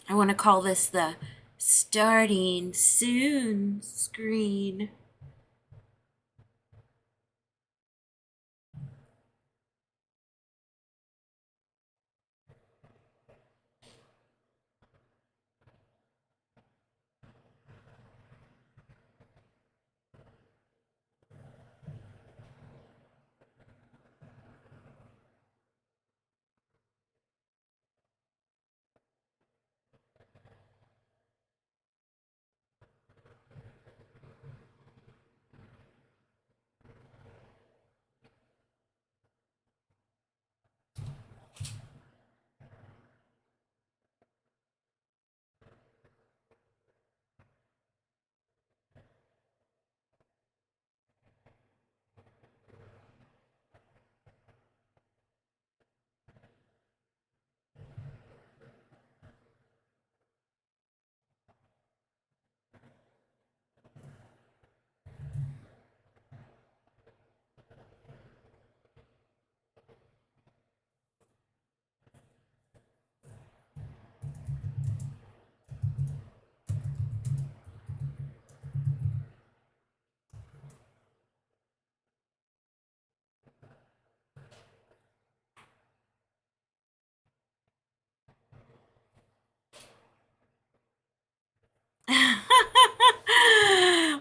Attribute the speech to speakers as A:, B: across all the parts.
A: I want to call this the starting soon screen.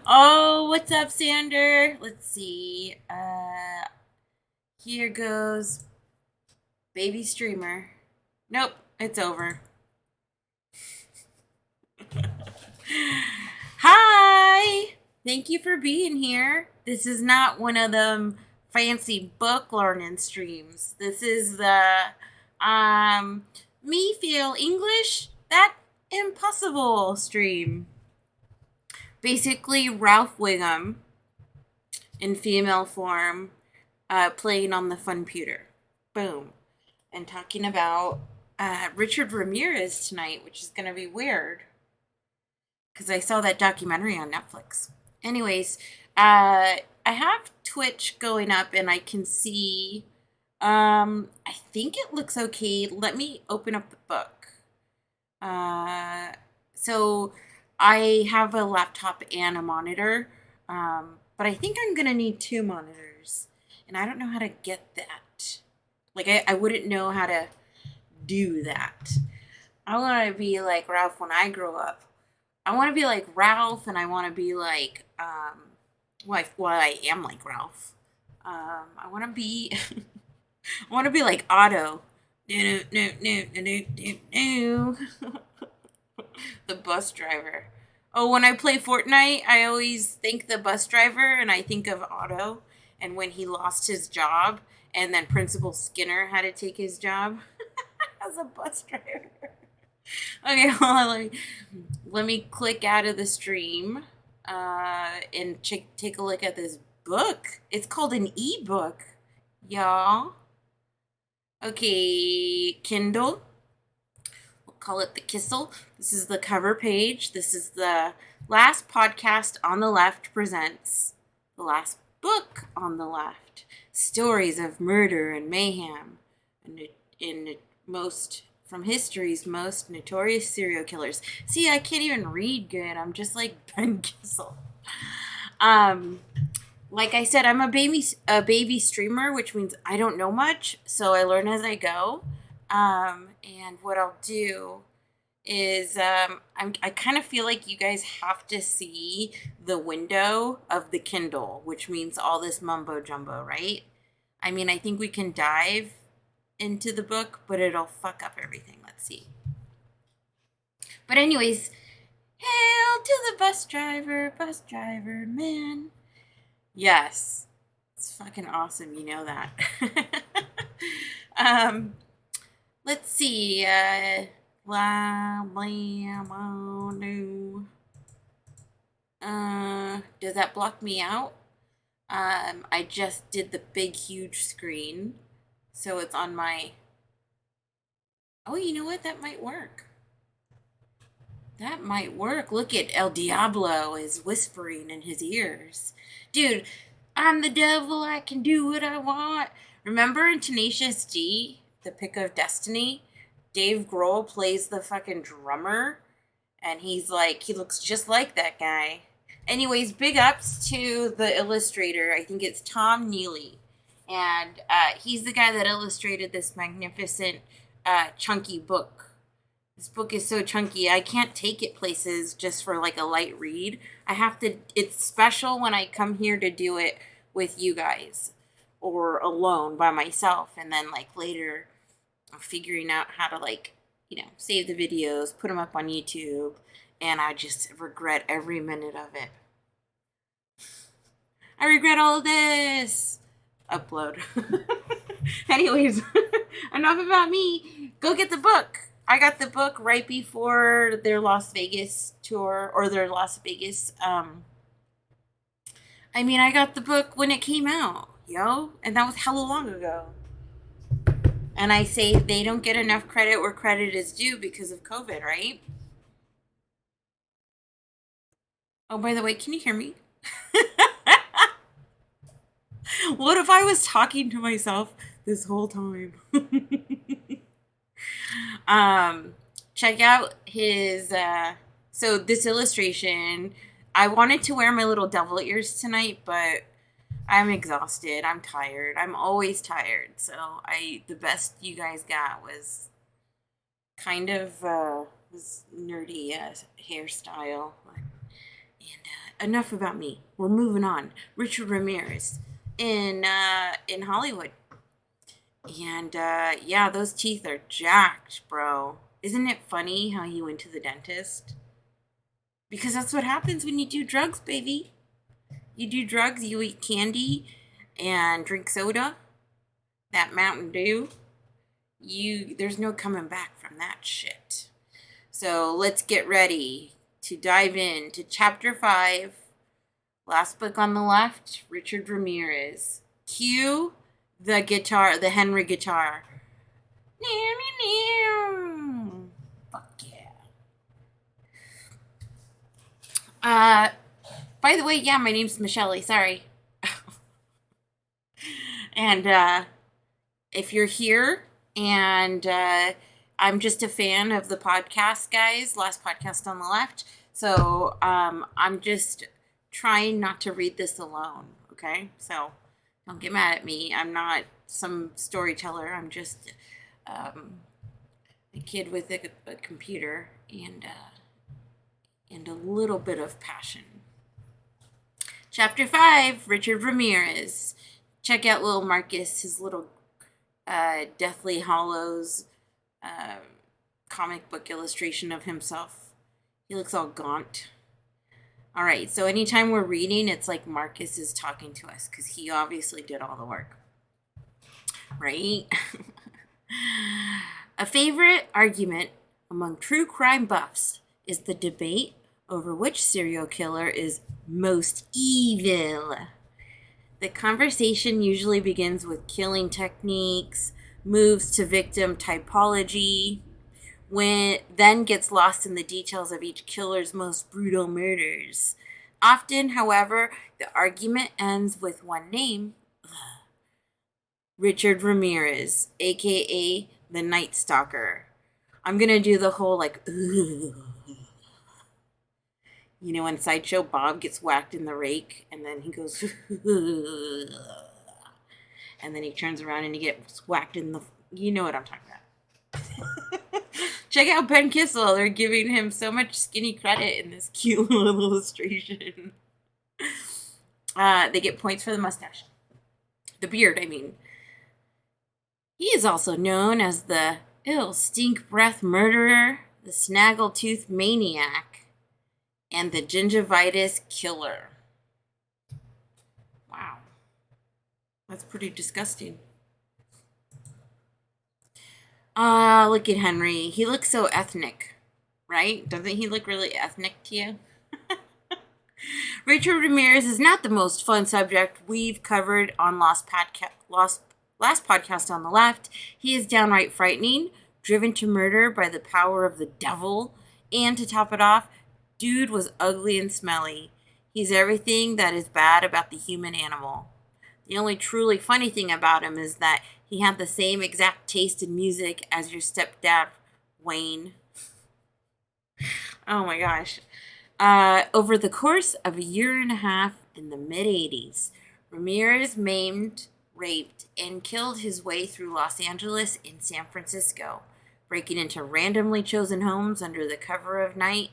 A: Oh, what's up, Sander? Let's see. Here goes baby streamer. Nope, it's over. Hi! Thank you for being here. This is not one of them fancy book learning streams. This is the me feel English that impossible stream. Basically Ralph Wiggum in female form playing on the funputer. Boom. And talking about Richard Ramirez tonight, which is going to be weird because I saw that documentary on Netflix. Anyways, I have Twitch going up and I can see. I think it looks okay. Let me open up the book. So I have a laptop and a monitor, but I think I'm gonna need two monitors, and I don't know how to get that. Like I wouldn't know how to do that. I want to be like Ralph when I grow up. I want to be like Ralph, and I want to be like, well, I am like Ralph. I want to be, I want to be like Otto. No, no, no, no, no, no, no. The bus driver. Oh, when I play Fortnite, I always think the bus driver, and I think of Otto, and when he lost his job, and then Principal Skinner had to take his job as a bus driver. Okay, hold on. Let me click out of the stream and take a look at this book. It's called an ebook, y'all. Okay, Kindle. We'll call it the Kissel. This is the cover page. This is the last podcast on the left presents the last book on the left. Stories of murder and mayhem in most from history's most notorious serial killers. See, I can't even read good. I'm just like Ben Kissel. Um, like I said, I'm a baby streamer, which means I don't know much, so I learn as I go. And what I'll do is I kind of feel like you guys have to see the window of the Kindle, which means all this mumbo jumbo, right? I mean, I think we can dive into the book, but it'll fuck up everything. Let's see. But anyways, hail to the bus driver, man. Yes, it's fucking awesome. You know that. um, let's see. Blah, blah, blah, no. Does that block me out? I just did the big, huge screen, so it's on my. Oh, you know what? That might work. That might work. Look at El Diablo is whispering in his ears. Dude, I'm the devil. I can do what I want. Remember in Tenacious D, the Pick of Destiny? Dave Grohl plays the fucking drummer, and he's like, he looks just like that guy. Anyways, big ups to the illustrator. I think it's Tom Neely. And he's the guy that illustrated this magnificent, chunky book. This book is so chunky, I can't take it places just for like a light read. I have to, it's special when I come here to do it with you guys or alone by myself. And then like later, I'm figuring out how to like, save the videos, put them up on YouTube. And I just regret every minute of it. I regret all of this. Upload. Anyways, enough about me. Go get the book. I got the book right before their Las Vegas tour, or their Las Vegas, I got the book when it came out, and that was hella long ago. And I say they don't get enough credit where credit is due because of COVID, right? Oh, by the way, can you hear me? What if I was talking to myself this whole time? Check out his, so this illustration, I wanted to wear my little devil ears tonight, but I'm exhausted. I'm tired. I'm always tired. So the best you guys got was kind of, this nerdy, hairstyle. And, enough about me. We're moving on. Richard Ramirez in Hollywood. And, yeah, those teeth are jacked, bro. Isn't it funny how he went to the dentist? Because that's what happens when you do drugs, baby. You do drugs, you eat candy, and drink soda. That Mountain Dew. There's no coming back from that shit. So let's get ready to dive into Chapter 5. Last book on the left, Richard Ramirez. Cue the guitar, the Henry guitar. Fuck yeah. By the way, yeah, my name's Michelley, sorry. And if you're here and I'm just a fan of the podcast, guys, last podcast on the left. So I'm just trying not to read this alone, okay? So don't get mad at me. I'm not some storyteller. I'm just a kid with a computer and a little bit of passion. Chapter 5, Richard Ramirez. Check out little Marcus, his little Deathly Hallows comic book illustration of himself. He looks all gaunt. All right, so anytime we're reading, it's like Marcus is talking to us because he obviously did all the work, right? A favorite argument among true crime buffs is the debate over which serial killer is most evil. The conversation usually begins with killing techniques, moves to victim typology, then gets lost in the details of each killer's most brutal murders. Often, however, the argument ends with one name, Richard Ramirez, aka the Night Stalker. I'm gonna do the whole like, when Sideshow Bob gets whacked in the rake and then he goes, and then he turns around and he gets whacked in the, you know what I'm talking about. Check out Ben Kissel. They're giving him so much skinny credit in this cute little illustration. They get points for the mustache. The beard, I mean. He is also known as the stink breath murderer, the snaggletooth maniac, and the gingivitis killer. Wow. That's pretty disgusting. Look at Henry. He looks so ethnic, right? Doesn't he look really ethnic to you? Richard Ramirez is not the most fun subject we've covered on last podcast on the left. He is downright frightening, driven to murder by the power of the devil, and to top it off, dude was ugly and smelly. He's everything that is bad about the human animal. The only truly funny thing about him is that he had the same exact taste in music as your stepdad Wayne. Oh my gosh. Over the course of a year and a half in the mid-80s, Ramirez maimed, raped, and killed his way through Los Angeles and San Francisco, breaking into randomly chosen homes under the cover of night,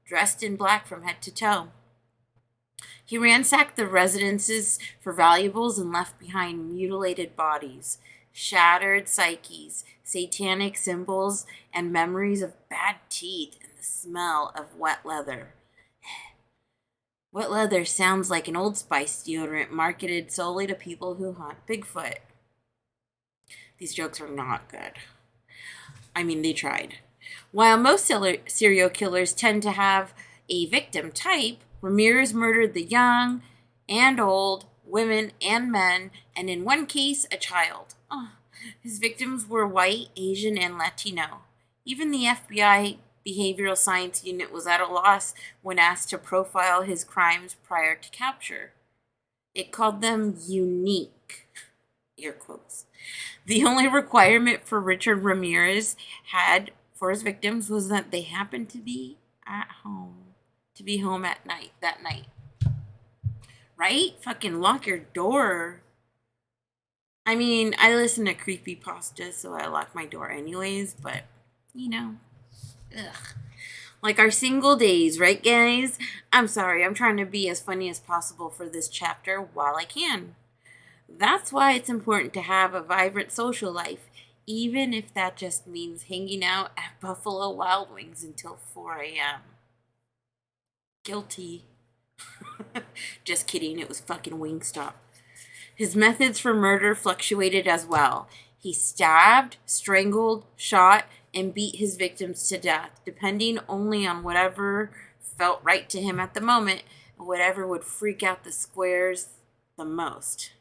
A: dressed in black from head to toe. He ransacked the residences for valuables and left behind mutilated bodies, shattered psyches, satanic symbols, and memories of bad teeth and the smell of wet leather. Wet leather sounds like an Old Spice deodorant marketed solely to people who hunt Bigfoot. These jokes are not good. I mean, they tried. While most serial killers tend to have a victim type, Ramirez murdered the young and old, women and men, and in one case, a child. His victims were white, Asian, and Latino. Even the FBI Behavioral Science Unit was at a loss when asked to profile his crimes prior to capture. It called them unique, air quotes. The only requirement for Richard Ramirez had for his victims was that they happened to be at home. To be home at night, that night. Right? Fucking lock your door. I mean, I listen to creepypasta, so I lock my door anyways, but, ugh. Like our single days, right, guys? I'm sorry, I'm trying to be as funny as possible for this chapter while I can. That's why it's important to have a vibrant social life, even if that just means hanging out at Buffalo Wild Wings until 4 a.m. Guilty. Just kidding, it was fucking Wingstop. His methods for murder fluctuated as well. He stabbed, strangled, shot, and beat his victims to death, depending only on whatever felt right to him at the moment, and whatever would freak out the squares the most.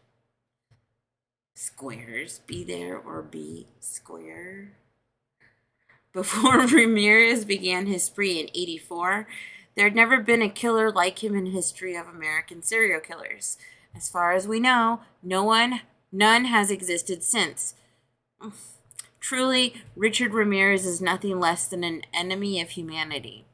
A: Squares, be there or be square. Before Ramirez began his spree in 1984, there had never been a killer like him in the history of American serial killers. As far as we know, none has existed since. Truly, Richard Ramirez is nothing less than an enemy of humanity.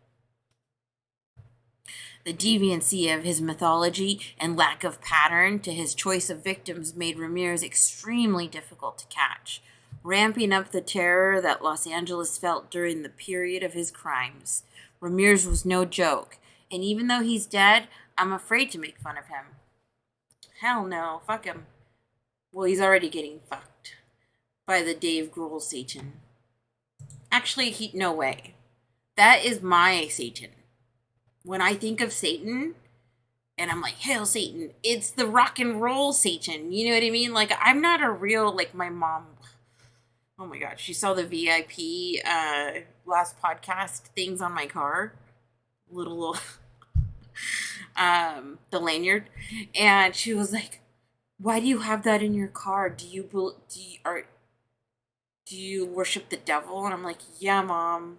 A: The deviancy of his mythology and lack of pattern to his choice of victims made Ramirez extremely difficult to catch, ramping up the terror that Los Angeles felt during the period of his crimes. Ramirez was no joke, and even though he's dead, I'm afraid to make fun of him. Hell no, fuck him. Well, he's already getting fucked by the Dave Grohl Satan. Actually, no way. That is my Satan. When I think of Satan, and I'm like, hail Satan, it's the rock and roll Satan. You know what I mean? Like, I'm not a real, like, my mom. Oh my God, she saw the VIP last podcast things on my car. Little the lanyard. And she was like, why do you have that in your car? Do you worship the devil? And I'm like, yeah, Mom.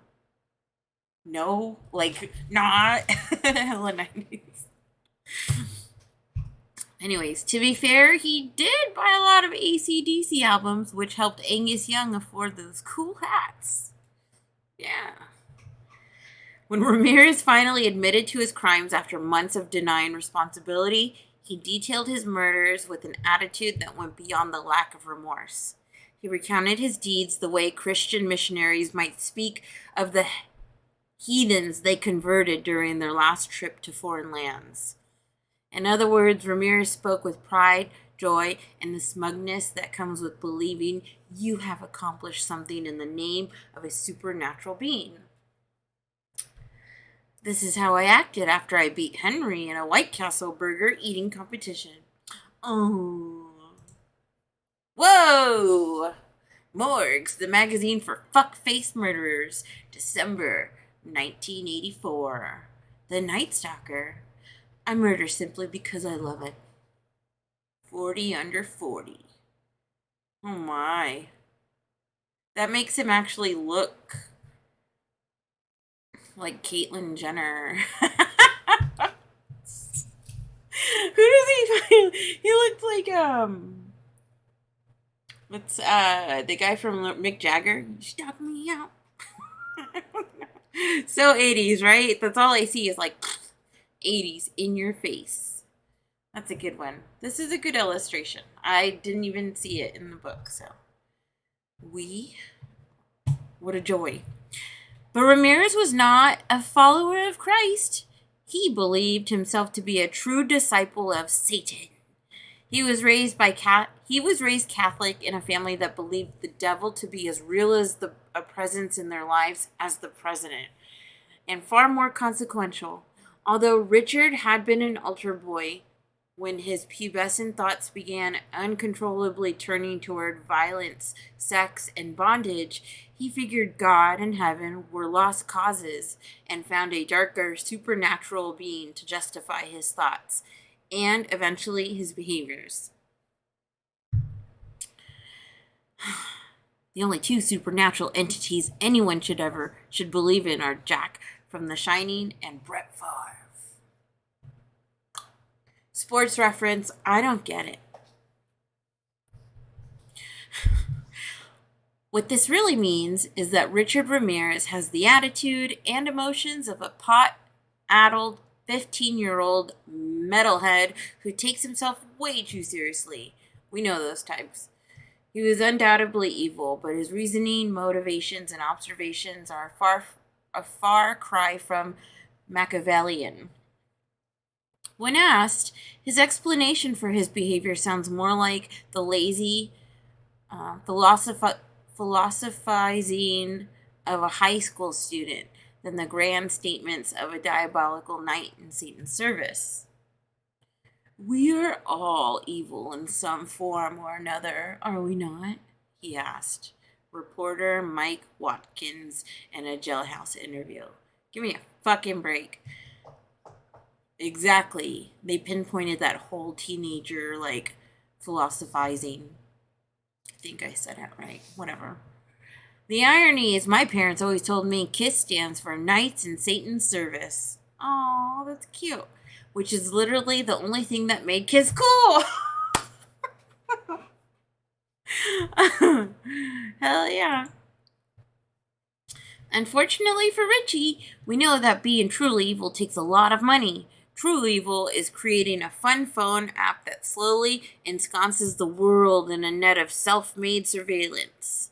A: No, like, not. Hella 90s. Anyways, to be fair, he did buy a lot of AC/DC albums, which helped Angus Young afford those cool hats. Yeah. When Ramirez finally admitted to his crimes after months of denying responsibility, he detailed his murders with an attitude that went beyond the lack of remorse. He recounted his deeds the way Christian missionaries might speak of the heathens they converted during their last trip to foreign lands. In other words, Ramirez spoke with pride, joy, and the smugness that comes with believing you have accomplished something in the name of a supernatural being. This is how I acted after I beat Henry in a White Castle burger eating competition. Oh. Whoa! Morgues, the magazine for fuck-face murderers, December 1984. The Night Stalker. I murder simply because I love it. 40 under 40. Oh my. That makes him actually look like Caitlyn Jenner. Who does he find? He looked like, what's, the guy from Mick Jagger? You stalk me out. So 80s, right? That's all I see is like 80s in your face. That's a good one. This is a good illustration. I didn't even see it in the book, so. What a joy. But Ramirez was not a follower of Christ. He believed himself to be a true disciple of Satan. He was raised Catholic in a family that believed the devil to be as real as a presence in their lives as the president, and far more consequential. Although Richard had been an altar boy, when his pubescent thoughts began uncontrollably turning toward violence, sex, and bondage, he figured God and heaven were lost causes and found a darker, supernatural being to justify his thoughts and eventually his behaviors. The only two supernatural entities anyone should believe in are Jack from The Shining and Brett Favre. Sports reference, I don't get it. What this really means is that Richard Ramirez has the attitude and emotions of a pot-addled 15-year-old metalhead who takes himself way too seriously. We know those types. He was undoubtedly evil, but his reasoning, motivations, and observations are a far cry from Machiavellian. When asked, his explanation for his behavior sounds more like the lazy philosophizing of a high school student than the grand statements of a diabolical knight in Satan's service. "We are all evil in some form or another, are we not?" he asked reporter Mike Watkins in a jailhouse interview. Give me a fucking break. Exactly. They pinpointed that whole teenager, philosophizing. I think I said it right. Whatever. The irony is my parents always told me KISS stands for Knights in Satan's Service. Oh, that's cute. Which is literally the only thing that made KISS cool. Hell yeah. Unfortunately for Richie, we know that being truly evil takes a lot of money. True evil is creating a fun phone app that slowly ensconces the world in a net of self-made surveillance.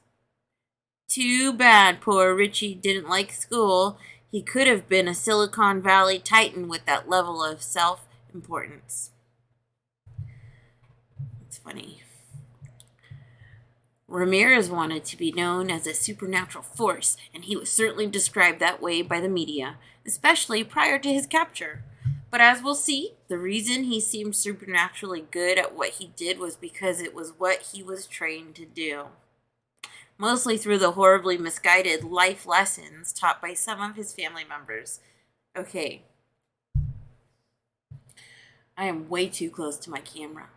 A: Too bad poor Richie didn't like school. He could have been a Silicon Valley titan with that level of self-importance. It's funny. Ramirez wanted to be known as a supernatural force, and he was certainly described that way by the media, especially prior to his capture. But as we'll see, the reason he seemed supernaturally good at what he did was because it was what he was trained to do. Mostly through the horribly misguided life lessons taught by some of his family members. Okay. I am way too close to my camera.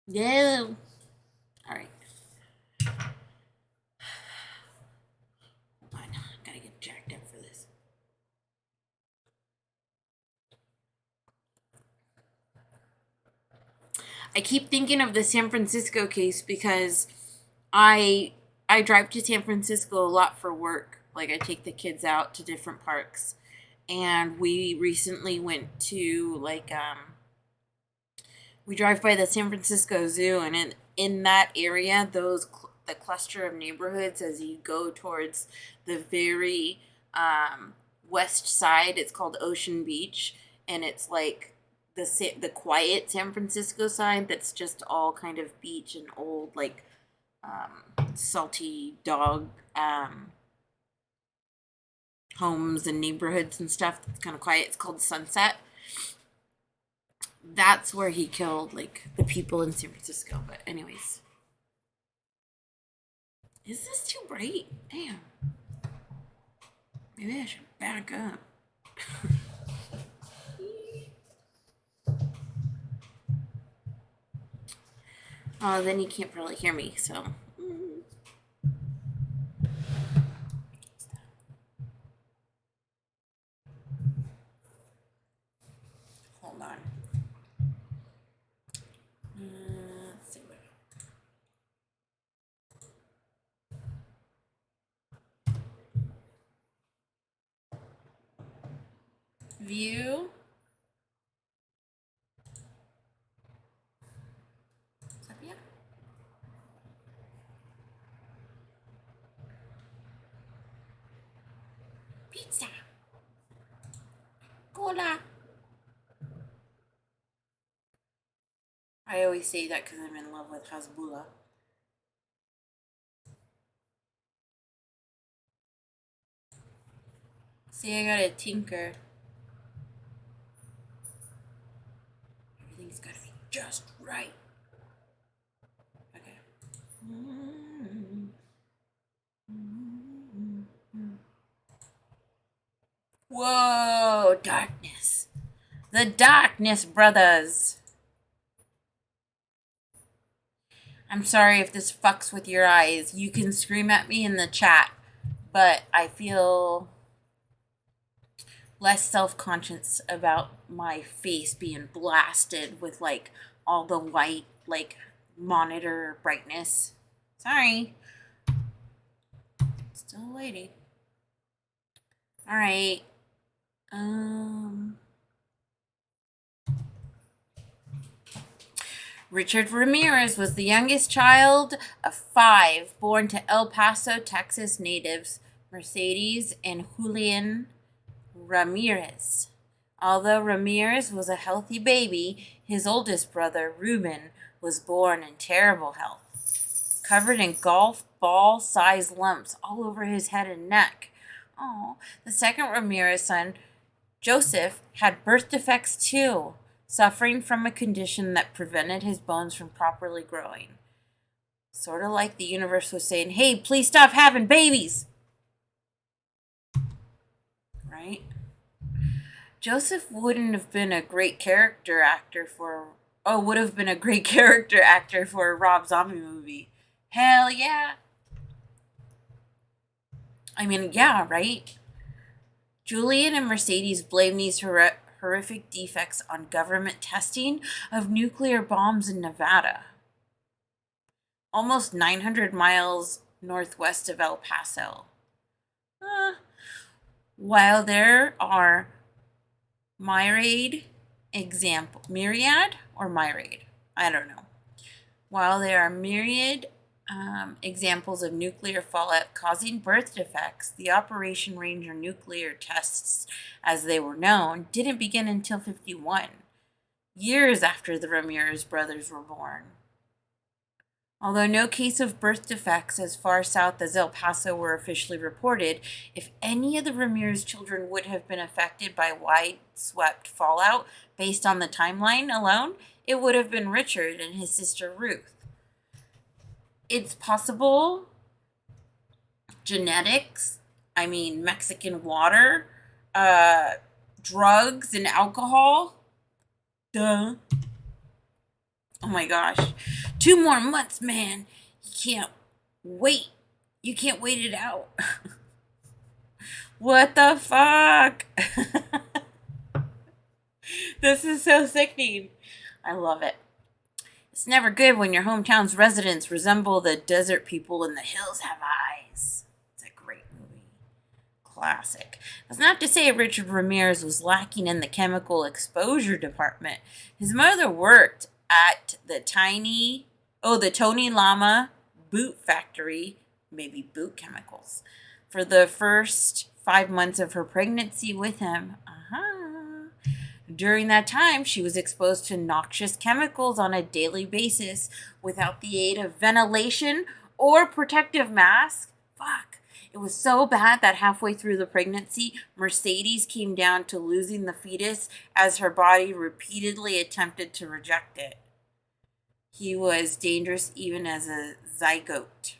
A: No. Alright. Hold on. Gotta get jacked up for this. I keep thinking of the San Francisco case because I drive to San Francisco a lot for work. Like, I take the kids out to different parks. And we recently went to, we drive by the San Francisco Zoo, and in that area, the cluster of neighborhoods, as you go towards the very west side, it's called Ocean Beach, and it's like the quiet San Francisco side that's just all kind of beach and old, salty dog homes and neighborhoods and stuff that's kind of quiet. It's called Sunset. That's where he killed, the people in San Francisco. But anyways. Is this too bright? Damn. Maybe I should back up. Oh, then you can't really hear me, so. Hold on. Let's see what. View. Sepia. Pizza. Cola. I always say that because I'm in love with Hasbulla. See, I gotta tinker. Everything's gotta be just right. Okay. Whoa, darkness. The darkness, brothers. I'm sorry if this fucks with your eyes. You can scream at me in the chat, but I feel less self-conscious about my face being blasted with like all the white like monitor brightness. Sorry. Still a lady. All right. Richard Ramirez was the youngest child of 5 born to El Paso, Texas natives Mercedes and Julian Ramirez. Although Ramirez was a healthy baby, his oldest brother, Ruben, was born in terrible health, covered in golf ball-sized lumps all over his head and neck. Oh, the second Ramirez son, Joseph, had birth defects too, suffering from a condition that prevented his bones from properly growing. Sort of like the universe was saying, hey, please stop having babies. Right? Joseph wouldn't have been a great character actor for... Oh, would have been a great character actor for a Rob Zombie movie. Hell yeah. I mean, yeah, right? Julian and Mercedes blame these horrific defects on government testing of nuclear bombs in Nevada, almost 900 miles northwest of El Paso. While there are myriad examples, examples of nuclear fallout causing birth defects, the Operation Ranger nuclear tests, as they were known, didn't begin until 1951, years after the Ramirez brothers were born. Although no case of birth defects as far south as El Paso were officially reported, if any of the Ramirez children would have been affected by wide-swept fallout based on the timeline alone, it would have been Richard and his sister Ruth. It's possible genetics, Mexican water, drugs and alcohol. Duh. Oh my gosh. 2 more months, man. You can't wait. You can't wait it out. What the fuck? This is so sickening. I love it. It's never good when your hometown's residents resemble the desert people and the hills have eyes. It's a great movie. Classic. That's not to say Richard Ramirez was lacking in the chemical exposure department. His mother worked at the Tony Lama boot factory, maybe boot chemicals, for the first 5 months of her pregnancy with him. During that time, she was exposed to noxious chemicals on a daily basis without the aid of ventilation or protective mask. Fuck. It was so bad that halfway through the pregnancy, Mercedes came down to losing the fetus as her body repeatedly attempted to reject it. He was dangerous even as a zygote.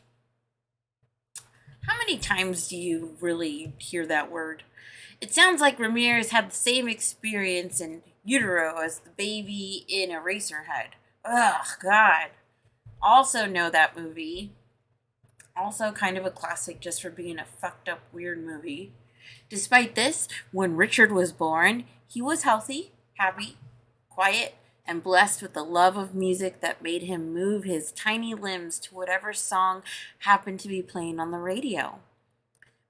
A: How many times do you really hear that word? It sounds like Ramirez had the same experience in utero as the baby in Eraserhead. Ugh, God. Also know that movie. Also kind of a classic just for being a fucked up weird movie. Despite this, when Richard was born, he was healthy, happy, quiet, and blessed with the love of music that made him move his tiny limbs to whatever song happened to be playing on the radio.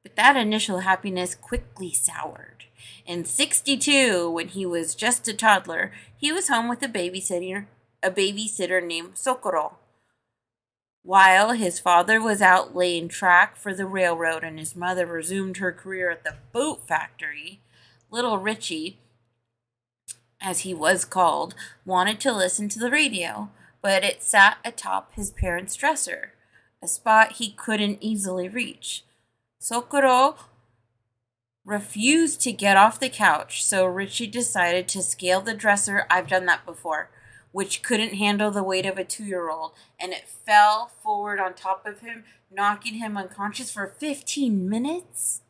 A: But that initial happiness quickly soured. In 62, when he was just a toddler, he was home with a babysitter named Socorro. While his father was out laying track for the railroad and his mother resumed her career at the boot factory, little Richie, as he was called, wanted to listen to the radio, but it sat atop his parents' dresser, a spot he couldn't easily reach. Socorro refused to get off the couch, so Richie decided to scale the dresser. I've done that before, which couldn't handle the weight of a 2-year-old, and it fell forward on top of him, knocking him unconscious for 15 minutes.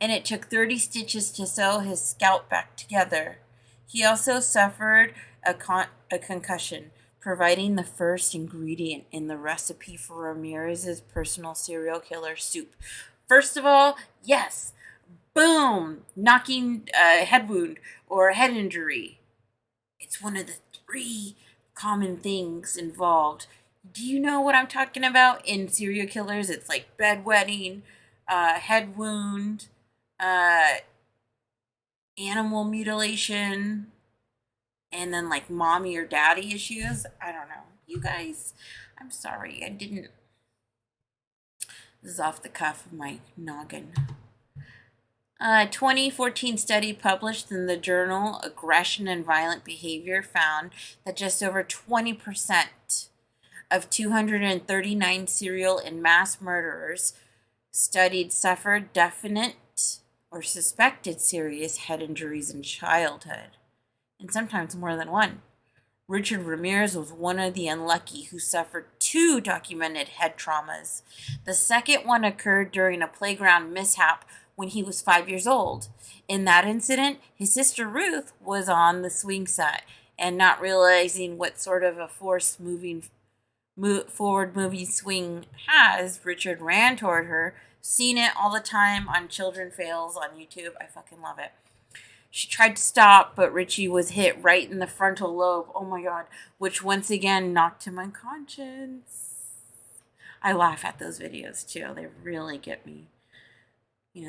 A: And it took 30 stitches to sew his scalp back together. He also suffered a concussion, providing the first ingredient in the recipe for Ramirez's personal serial killer soup. First of all, yes, boom, knocking head wound or head injury. It's one of the 3 common things involved. Do you know what I'm talking about? In serial killers, it's like bedwetting, head wound, animal mutilation, and then like mommy or daddy issues. I don't know. You guys, I'm sorry. This is off the cuff of my noggin. A 2014 study published in the journal Aggression and Violent Behavior found that just over 20% of 239 serial and mass murderers studied suffered definite or suspected serious head injuries in childhood, and sometimes more than one. Richard Ramirez was one of the unlucky who suffered 2 documented head traumas. The second one occurred during a playground mishap when he was 5 years old. In that incident, his sister Ruth was on the swing set, and not realizing what sort of a force forward moving swing has, Richard ran toward her. Seen it all the time on Children Fails on YouTube. I fucking love it. She tried to stop, but Richie was hit right in the frontal lobe. Oh my God. Which once again knocked him unconscious. I laugh at those videos too. They really get me.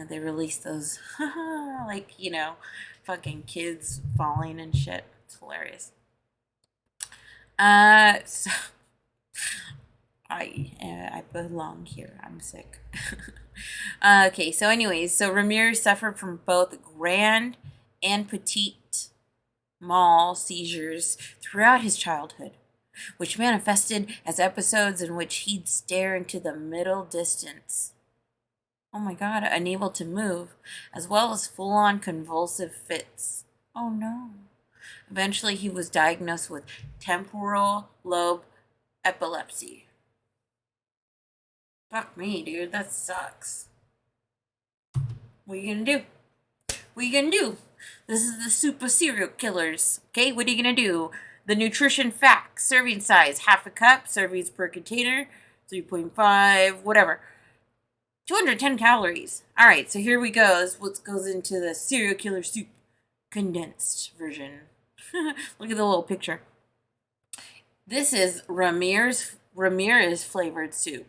A: They release those, like, fucking kids falling and shit. It's hilarious. So I belong here. I'm sick. Okay, so anyways, so Ramirez suffered from both grand and petite mal seizures throughout his childhood, which manifested as episodes in which he'd stare into the middle distance. Oh my God, unable to move, as well as full-on convulsive fits. Oh no. Eventually, he was diagnosed with temporal lobe epilepsy. Fuck me, dude, that sucks. What are you gonna do? What are you gonna do? This is the super serial killers, okay? What are you gonna do? The nutrition facts, serving size, half a cup, servings per container, 3.5, whatever. 210 calories. All right, so here we go. This what goes into the serial killer soup condensed version. Look at the little picture. This is Ramirez flavored soup.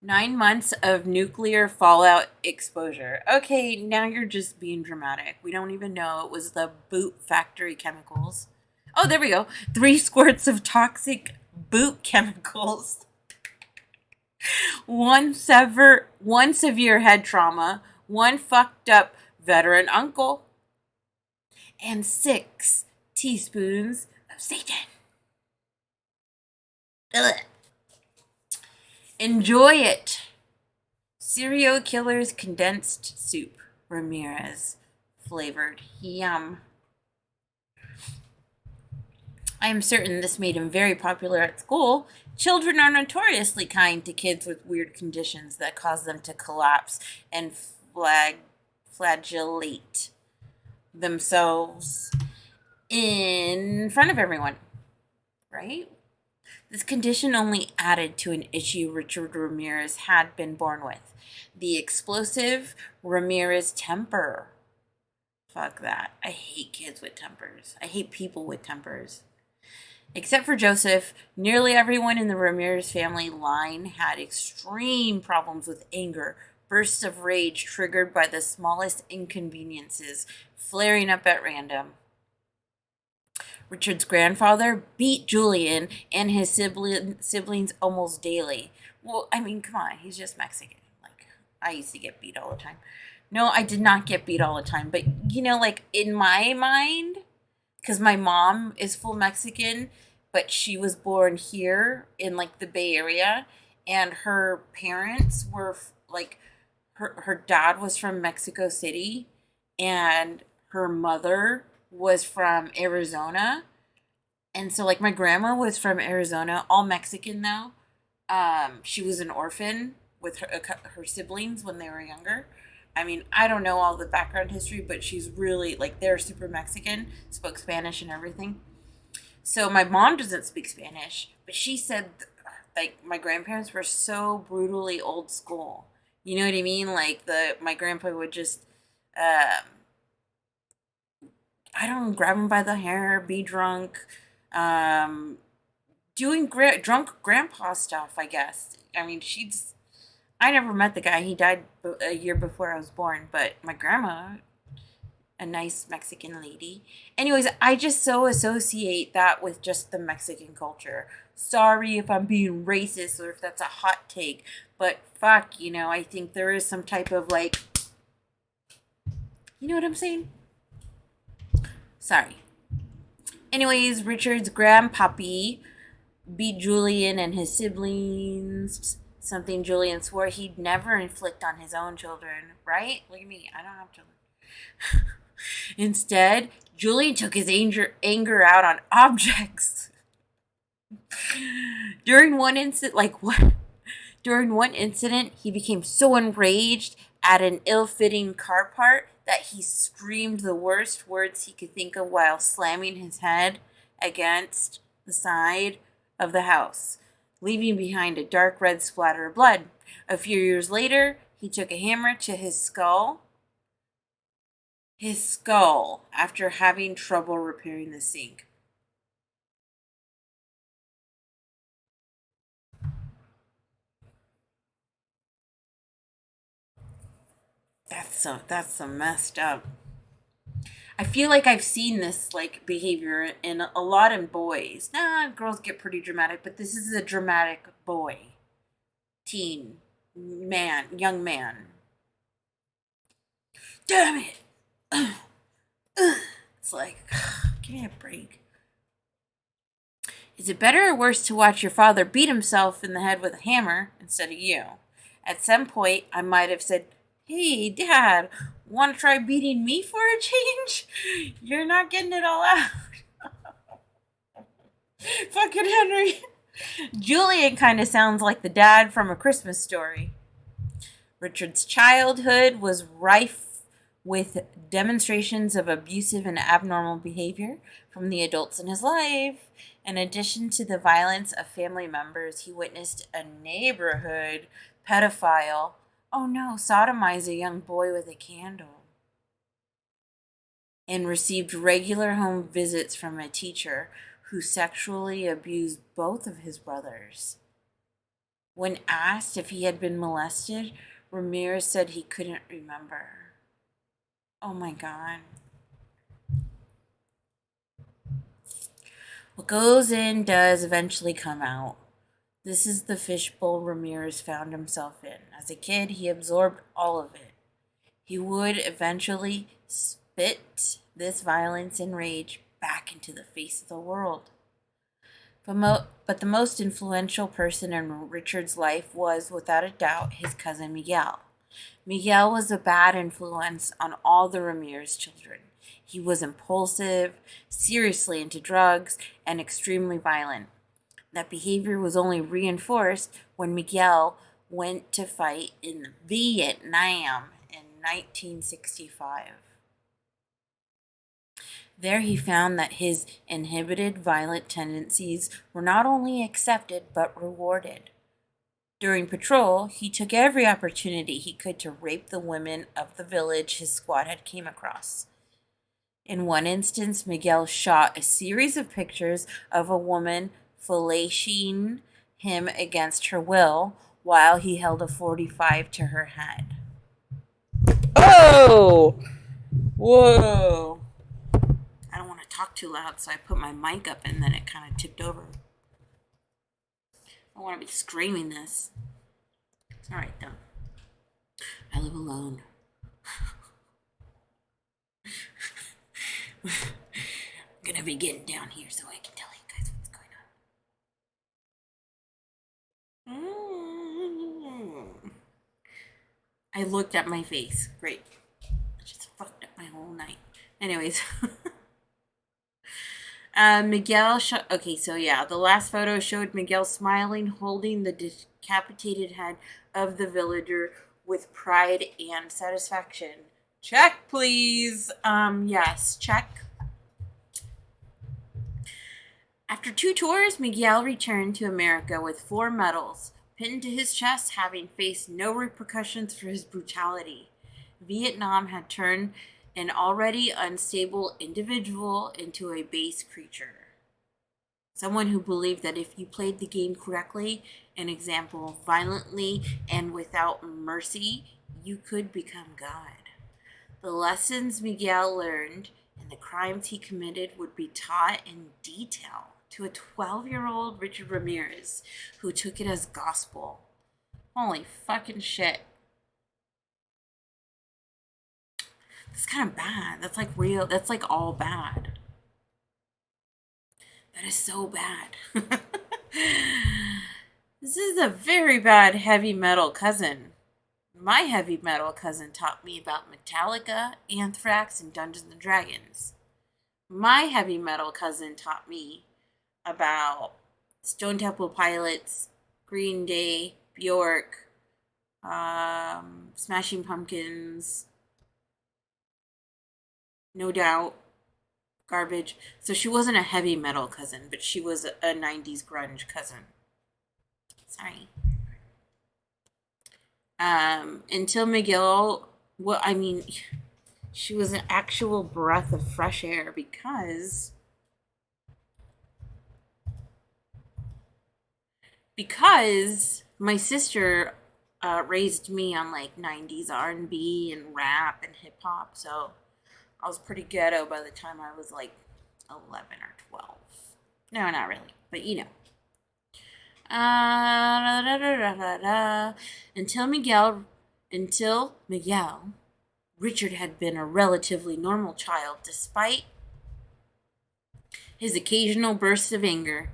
A: 9 months of nuclear fallout exposure. Okay, now you're just being dramatic. We don't even know it was the boot factory chemicals. Oh, there we go. 3 squirts of toxic boot chemicals. 1 severe head trauma. 1 fucked up veteran uncle. And 6 teaspoons of Satan. Ugh. Enjoy it. Serial Killer's Condensed Soup. Ramirez flavored. Yum. I am certain this made him very popular at school. Children are notoriously kind to kids with weird conditions that cause them to collapse and flagellate themselves in front of everyone. Right? This condition only added to an issue Richard Ramirez had been born with. The explosive Ramirez temper. Fuck that. I hate kids with tempers. I hate people with tempers. Except for Joseph, nearly everyone in the Ramirez family line had extreme problems with anger, bursts of rage triggered by the smallest inconveniences, flaring up at random. Richard's grandfather beat Julian and his siblings almost daily. Well, I mean, come on, he's just Mexican. Like, I used to get beat all the time. No, I did not get beat all the time, but like in my mind, because my mom is full Mexican, but she was born here in like the Bay Area, and her parents were like, her dad was from Mexico City, and her mother was from Arizona. And so like my grandma was from Arizona, all Mexican though. She was an orphan with her siblings when they were younger. I mean, I don't know all the background history, but she's really like, they're super Mexican, spoke Spanish and everything. So my mom doesn't speak Spanish, but she said like my grandparents were so brutally old school. You know what I mean? Like my grandpa would just I don't know, grab him by the hair, be drunk, um, doing drunk grandpa stuff, I guess. I mean, I never met the guy. He died a year before I was born, but my grandma, a nice Mexican lady. Anyways, I just so associate that with just the Mexican culture. Sorry if I'm being racist or if that's a hot take, but fuck, I think there is some type of like, you know what I'm saying? Sorry. Anyways, Richard's grandpappy beat Julian and his siblings, something Julian swore he'd never inflict on his own children, right? Look at me, I don't have children. Instead, Julian took his anger out on objects. During one incident, he became so enraged at an ill-fitting car part that he screamed the worst words he could think of while slamming his head against the side of the house, leaving behind a dark red splatter of blood. A few years later, he took a hammer to his skull after having trouble repairing the sink. That's so messed up. I feel like I've seen this like behavior in a lot in boys. Nah, girls get pretty dramatic, but this is a dramatic boy, teen, man, young man. Damn it! It's like, give me a break. Is it better or worse to watch your father beat himself in the head with a hammer instead of you? At some point, I might have said, "Hey, Dad, want to try beating me for a change? You're not getting it all out." Fucking Henry. Julian kind of sounds like the dad from A Christmas Story. Richard's childhood was rife with demonstrations of abusive and abnormal behavior from the adults in his life. In addition to the violence of family members, he witnessed a neighborhood pedophile, oh no, sodomize a young boy with a candle, and received regular home visits from a teacher who sexually abused both of his brothers. When asked if he had been molested, Ramirez said he couldn't remember. Oh my God. What goes in does eventually come out. This is the fishbowl Ramirez found himself in. As a kid, he absorbed all of it. He would eventually spit this violence and rage back into the face of the world. But the most influential person in Richard's life was, without a doubt, his cousin Miguel. Miguel was a bad influence on all the Ramirez children. He was impulsive, seriously into drugs, and extremely violent. That behavior was only reinforced when Miguel went to fight in Vietnam in 1965. There he found that his inhibited violent tendencies were not only accepted but rewarded. During patrol, he took every opportunity he could to rape the women of the village his squad had came across. In one instance, Miguel shot a series of pictures of a woman fellatiing him against her will while he held a .45 to her head. Whoa! Whoa! I don't want to talk too loud, so I put my mic up and then it kind of tipped over. I want to be screaming this. It's alright though. I live alone. I'm gonna be getting down here so I can tell you guys what's going on. I looked at my face. Great. I just fucked up my whole night. Anyways. Miguel, okay, so yeah, the last photo showed Miguel smiling, holding the decapitated head of the villager with pride and satisfaction. Check, please. Yes, check. After 2 tours, Miguel returned to America with 4 medals, pinned to his chest, having faced no repercussions for his brutality. Vietnam had turned an already unstable individual into a base creature. Someone who believed that if you played the game correctly, an example, violently and without mercy, you could become God. The lessons Miguel learned and the crimes he committed would be taught in detail to a 12-year-old Richard Ramirez, who took it as gospel. Holy fucking shit. That's kind of bad. That's like real. That's like all bad. That is so bad. This is a very bad heavy metal cousin. My heavy metal cousin taught me about Metallica, Anthrax, and Dungeons and Dragons. My heavy metal cousin taught me about Stone Temple Pilots, Green Day, Bjork, Smashing Pumpkins, No Doubt, Garbage. So she wasn't a heavy metal cousin, but she was a 90s grunge cousin. Sorry. Until Miguel, well, I mean, she was an actual breath of fresh air because my sister raised me on like 90s R&B and rap and hip hop, so I was pretty ghetto by the time I was like 11 or 12. No, not really, but you know. Until Miguel, Richard had been a relatively normal child despite his occasional bursts of anger.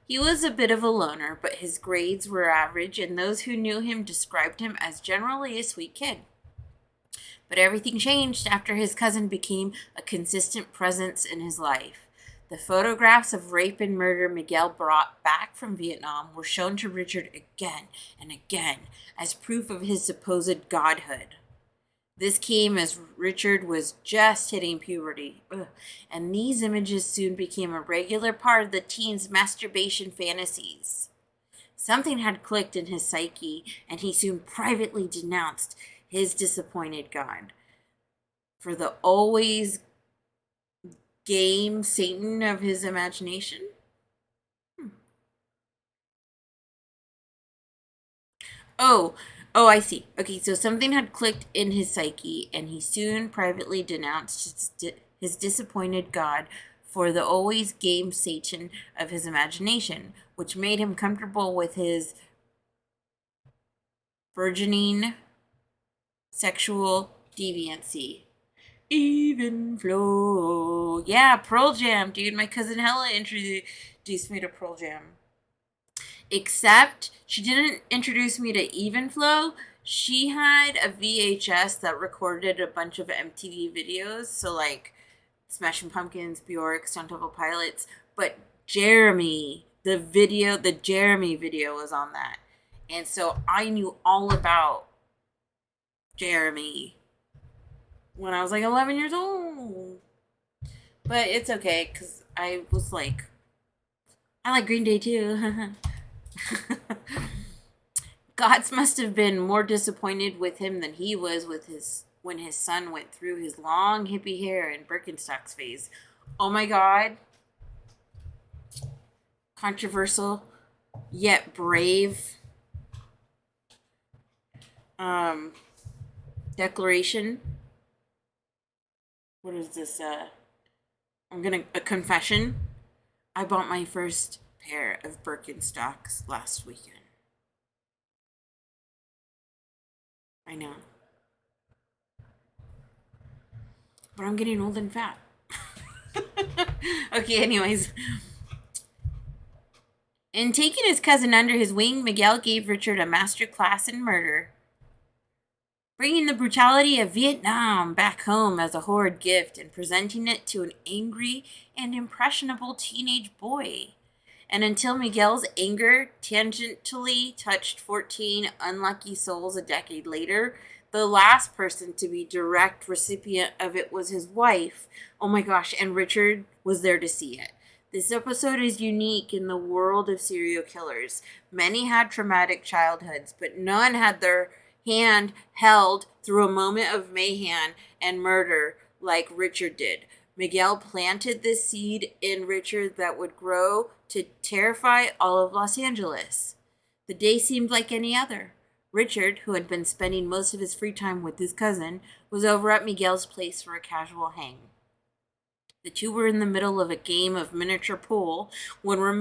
A: He was a bit of a loner, but his grades were average, and those who knew him described him as generally a sweet kid. But everything changed after his cousin became a consistent presence in his life. The photographs of rape and murder Miguel brought back from Vietnam were shown to Richard again and again as proof of his supposed godhood. This came as Richard was just hitting puberty, and these images soon became a regular part of the teen's masturbation fantasies. Something had clicked in his psyche, and he soon privately denounced his disappointed God for the always game Satan of his imagination. Oh, I see. Okay, so something had clicked in his psyche, and he soon privately denounced his disappointed God for the always game Satan of his imagination, which made him comfortable with his burgeoning sexual deviancy. Even flow. Yeah, Pearl Jam, dude. My cousin Hella introduced me to Pearl Jam. Except she didn't introduce me to Even Flow. She had a VHS that recorded a bunch of MTV videos. So like Smashing Pumpkins, Bjork, Stone Temple Pilots. But Jeremy, the Jeremy video was on that. And so I knew all about Jeremy when I was like 11 years old. But it's okay, because I was like, I like Green Day too. Gods must have been more disappointed with him than he was when his son went through his long hippie hair and Birkenstocks phase. Oh my God. Controversial, yet brave declaration. what is this? A confession. I bought my first pair of Birkenstocks last weekend. I know. But I'm getting old and fat. Okay, anyways. In taking his cousin under his wing, Miguel gave Richard a master class in murder, bringing the brutality of Vietnam back home as a horrid gift and presenting it to an angry and impressionable teenage boy. And until Miguel's anger tangentially touched 14 unlucky souls a decade later, the last person to be direct recipient of it was his wife. Oh my gosh, and Richard was there to see it. This episode is unique in the world of serial killers. Many had traumatic childhoods, but none had their hand held through a moment of mayhem and murder like Richard did. Miguel planted this seed in Richard that would grow to terrify all of Los Angeles. The day seemed like any other. Richard, who had been spending most of his free time with his cousin, was over at Miguel's place for a casual hang. The two were in the middle of a game of miniature pool when when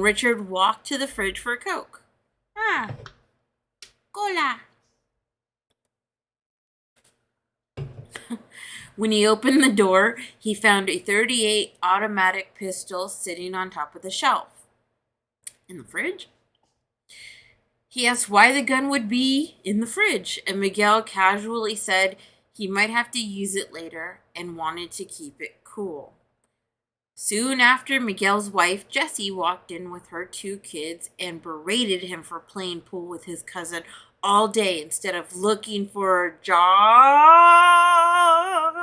A: Richard walked to the fridge for a Coke. Ah, cola. When he opened the door, he found a .38 automatic pistol sitting on top of the shelf. In the fridge? He asked why the gun would be in the fridge, and Miguel casually said he might have to use it later and wanted to keep it cool. Soon after, Miguel's wife, Jessie, walked in with her 2 kids and berated him for playing pool with his cousin all day instead of looking for a job.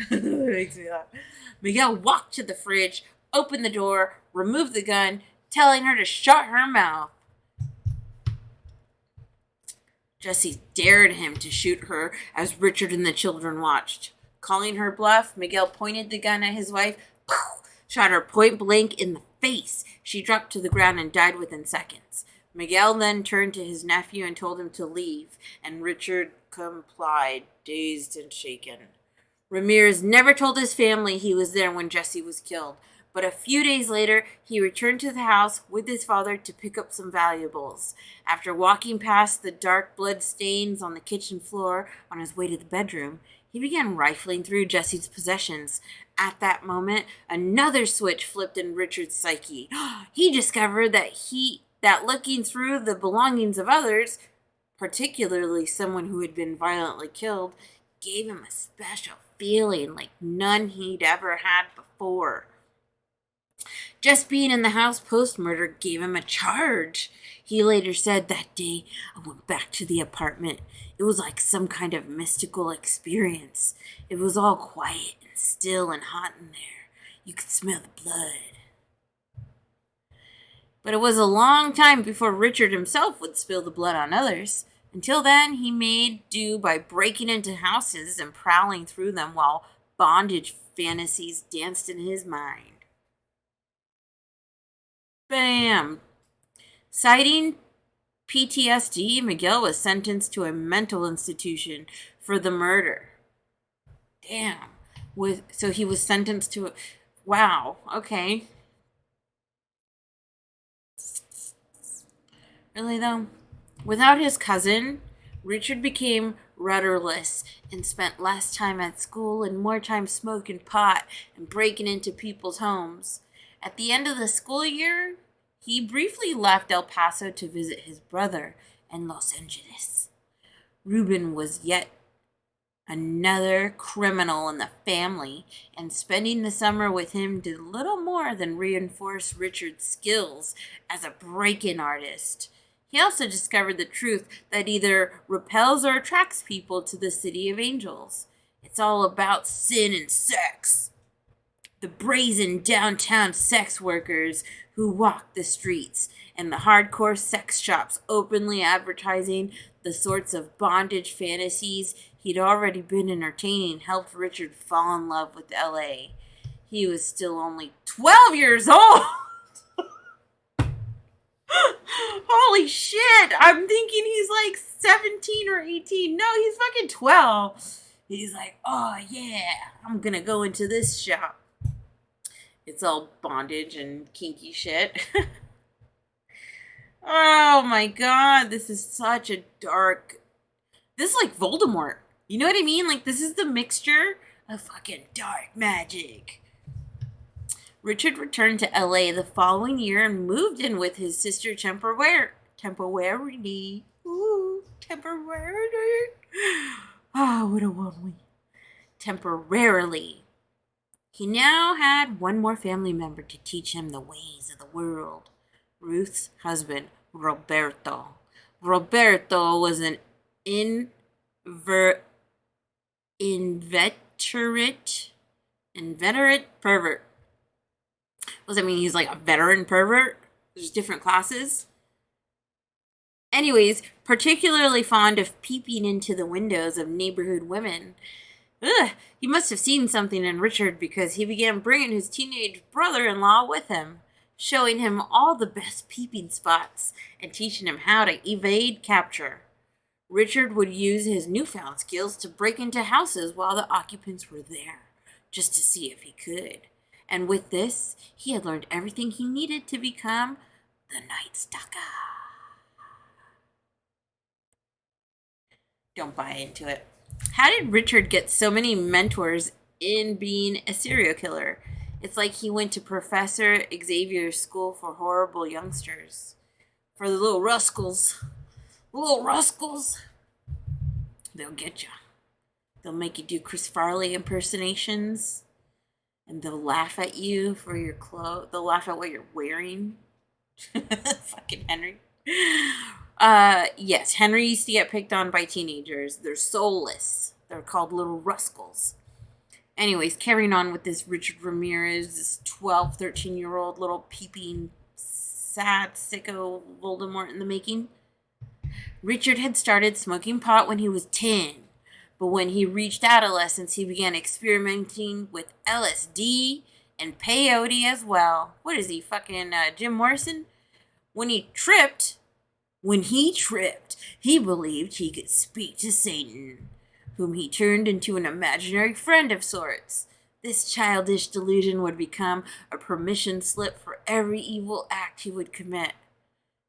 A: Makes me laugh. Miguel walked to the fridge, opened the door, removed the gun, telling her to shut her mouth. Jessie dared him to shoot her as Richard and the children watched. Calling her bluff, Miguel pointed the gun at his wife, shot her point blank in the face. She dropped to the ground and died within seconds. Miguel then turned to his nephew and told him to leave, and Richard complied, dazed and shaken. Ramirez never told his family he was there when Jessie was killed, but a few days later, he returned to the house with his father to pick up some valuables. After walking past the dark blood stains on the kitchen floor on his way to the bedroom, he began rifling through Jessie's possessions. At that moment, another switch flipped in Richard's psyche. He discovered that looking through the belongings of others, particularly someone who had been violently killed, gave him a special feeling like none he'd ever had before. Just being in the house post-murder gave him a charge. He later said, that day, I went back to the apartment. It was like some kind of mystical experience. It was all quiet and still and hot in there. You could smell the blood. But it was a long time before Richard himself would spill the blood on others. Until then, he made do by breaking into houses and prowling through them while bondage fantasies danced in his mind. Bam! Citing PTSD, Miguel was sentenced to a mental institution for the murder. Damn. So he was sentenced to... Wow. Okay. Really, though? Without his cousin, Richard became rudderless and spent less time at school and more time smoking pot and breaking into people's homes. At the end of the school year, he briefly left El Paso to visit his brother in Los Angeles. Ruben was yet another criminal in the family, and spending the summer with him did little more than reinforce Richard's skills as a break-in artist. He also discovered the truth that either repels or attracts people to the City of Angels. It's all about sin and sex. The brazen downtown sex workers who walk the streets, and the hardcore sex shops openly advertising the sorts of bondage fantasies he'd already been entertaining helped Richard fall in love with L.A. He was still only 12 years old! Holy Holy shit! I'm thinking he's like 17 or 18. No, he's fucking 12. He's like, oh yeah, I'm gonna go into this shop. It's all bondage and kinky shit. Oh my god, this is such a dark... This is like Voldemort. You know what I mean? Like, this is the mixture of fucking dark magic. Richard returned to LA the following year and moved in with his sister temporarily. Ooh, temporarily. Oh, what a lovely. Temporarily. He now had one more family member to teach him the ways of the world. Ruth's husband, Roberto. Roberto was an inveterate pervert. What does that mean? He's like a veteran pervert? There's different classes. Anyways, particularly fond of peeping into the windows of neighborhood women. Ugh, he must have seen something in Richard because he began bringing his teenage brother-in-law with him, showing him all the best peeping spots and teaching him how to evade capture. Richard would use his newfound skills to break into houses while the occupants were there, just to see if he could. And with this, he had learned everything he needed to become the Night Stalker. Don't buy into it. How did Richard get so many mentors in being a serial killer? It's like he went to Professor Xavier's School for Horrible Youngsters. For the little rascals. Little rascals. They'll get you. They'll make you do Chris Farley impersonations. And they'll laugh at you for your clothes. They'll laugh at what you're wearing. Fucking Henry. Yes, Henry used to get picked on by teenagers. They're soulless. They're called little rascals. Anyways, carrying on with this Richard Ramirez, this 12, 13-year-old little peeping, sad, sicko Voldemort in the making. Richard had started smoking pot when he was 10. But when he reached adolescence, he began experimenting with LSD and peyote as well. What is he, fucking Jim Morrison? When he tripped, he believed he could speak to Satan, whom he turned into an imaginary friend of sorts. This childish delusion would become a permission slip for every evil act he would commit.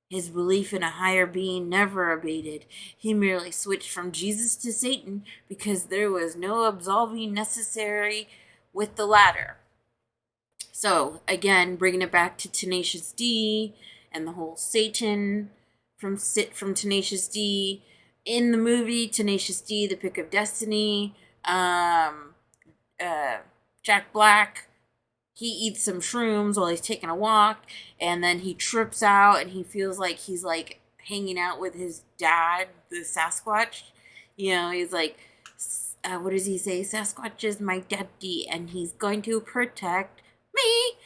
A: His belief in a higher being never abated. He merely switched from Jesus to Satan because there was no absolving necessary with the latter. So, again, bringing it back to Tenacious D and the whole Satan from Tenacious D. In the movie Tenacious D, The Pick of Destiny, Jack Black, he eats some shrooms while he's taking a walk, and then he trips out, and he feels like he's, like, hanging out with his dad, the Sasquatch. You know, he's like, what does he say? Sasquatch is my daddy, and he's going to protect me.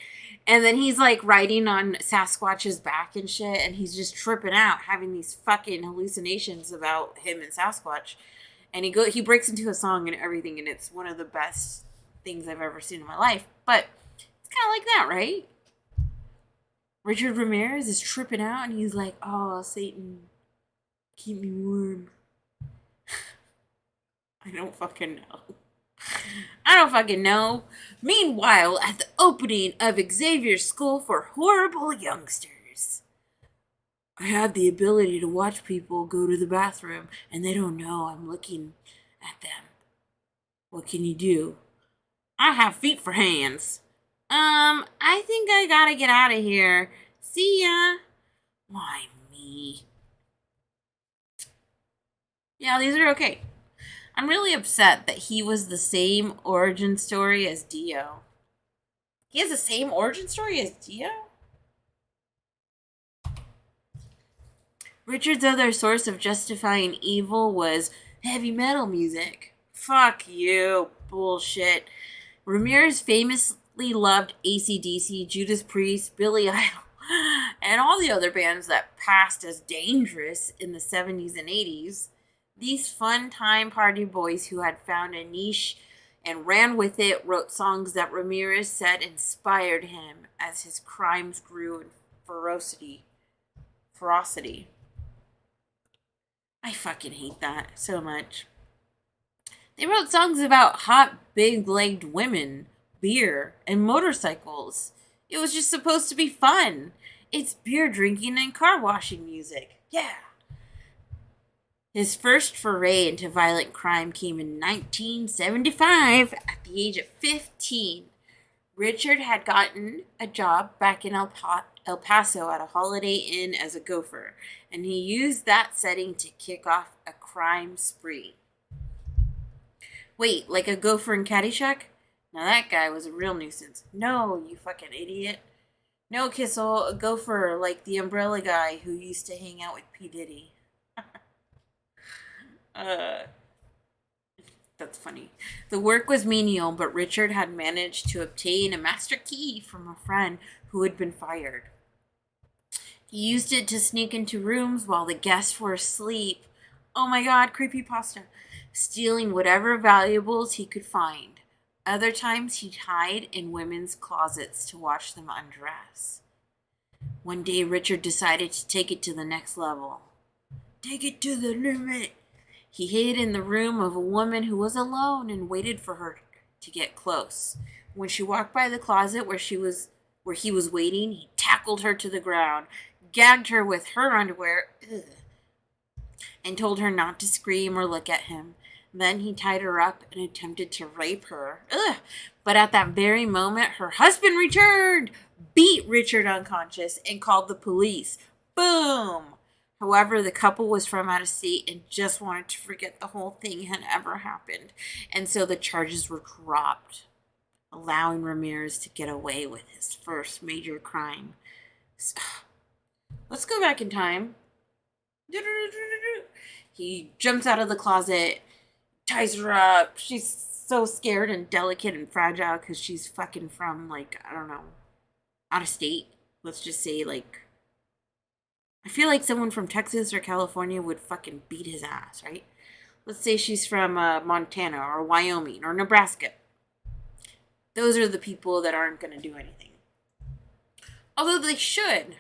A: And then he's, like, riding on Sasquatch's back and shit, and he's just tripping out, having these fucking hallucinations about him and Sasquatch. And he breaks into a song and everything, and it's one of the best things I've ever seen in my life. But kind of like that, right? Richard Ramirez is tripping out and he's like, oh, Satan, keep me warm. I don't fucking know. Meanwhile, at the opening of Xavier's School for Horrible Youngsters, I have the ability to watch people go to the bathroom and they don't know I'm looking at them. What can you do? I have feet for hands. I think I gotta get out of here. See ya. Why me? Yeah, these are okay. I'm really upset that he was the same origin story as Dio. He has the same origin story as Dio? Richard's other source of justifying evil was heavy metal music. Fuck you. Bullshit. Ramirez famously loved AC/DC, Judas Priest, Billy Idol, and all the other bands that passed as dangerous in the 70s and 80s. These fun time party boys who had found a niche and ran with it wrote songs that Ramirez said inspired him as his crimes grew in ferocity. ferocity. I fucking hate that so much. They wrote songs about hot, big-legged women, beer, and motorcycles. It was just supposed to be fun. It's beer drinking and car washing music. Yeah. His first foray into violent crime came in 1975 at the age of 15. Richard had gotten a job back in El Paso at a Holiday Inn as a gopher, and he used that setting to kick off a crime spree. Wait, like a gopher in Caddyshack? Now that guy was a real nuisance. No, you fucking idiot. No, Kissel, a gopher like the umbrella guy who used to hang out with P. Diddy. That's funny. The work was menial, but Richard had managed to obtain a master key from a friend who had been fired. He used it to sneak into rooms while the guests were asleep. Oh my god, creepypasta. Stealing whatever valuables he could find. Other times he'd hide in women's closets to watch them undress. One day Richard decided to take it to the next level. Take it to the limit. He hid in the room of a woman who was alone and waited for her to get close. When she walked by the closet where he was waiting, he tackled her to the ground, gagged her with her underwear, and told her not to scream or look at him. Then he tied her up and attempted to rape her. But at that very moment, her husband returned, beat Richard unconscious, and called the police. Boom! However, the couple was from out of state and just wanted to forget the whole thing had ever happened. And so the charges were dropped, allowing Ramirez to get away with his first major crime. So, let's go back in time. He jumps out of the closet, ties her up. She's so scared and delicate and fragile because she's fucking from, like, I don't know, out of state. Let's just say, like, I feel like someone from Texas or California would fucking beat his ass, right? Let's say she's from Montana or Wyoming or Nebraska. Those are the people that aren't going to do anything. Although they should.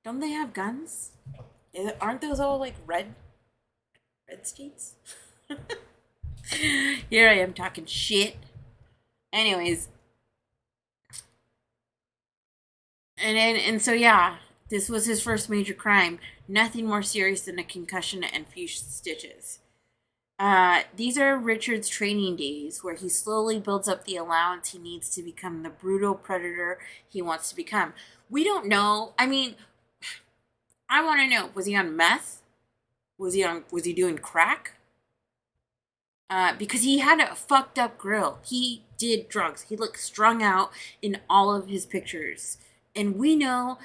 A: Don't they have guns? Aren't those all like red states? Here I am talking shit. Anyways. And so yeah. This was his first major crime. Nothing more serious than a concussion and few stitches. These are Richard's training days, where he slowly builds up the allowance he needs to become the brutal predator he wants to become. We don't know. I mean, I want to know, was he on meth? Was he doing crack? Because he had a fucked up grill. He did drugs. He looked strung out in all of his pictures. And we know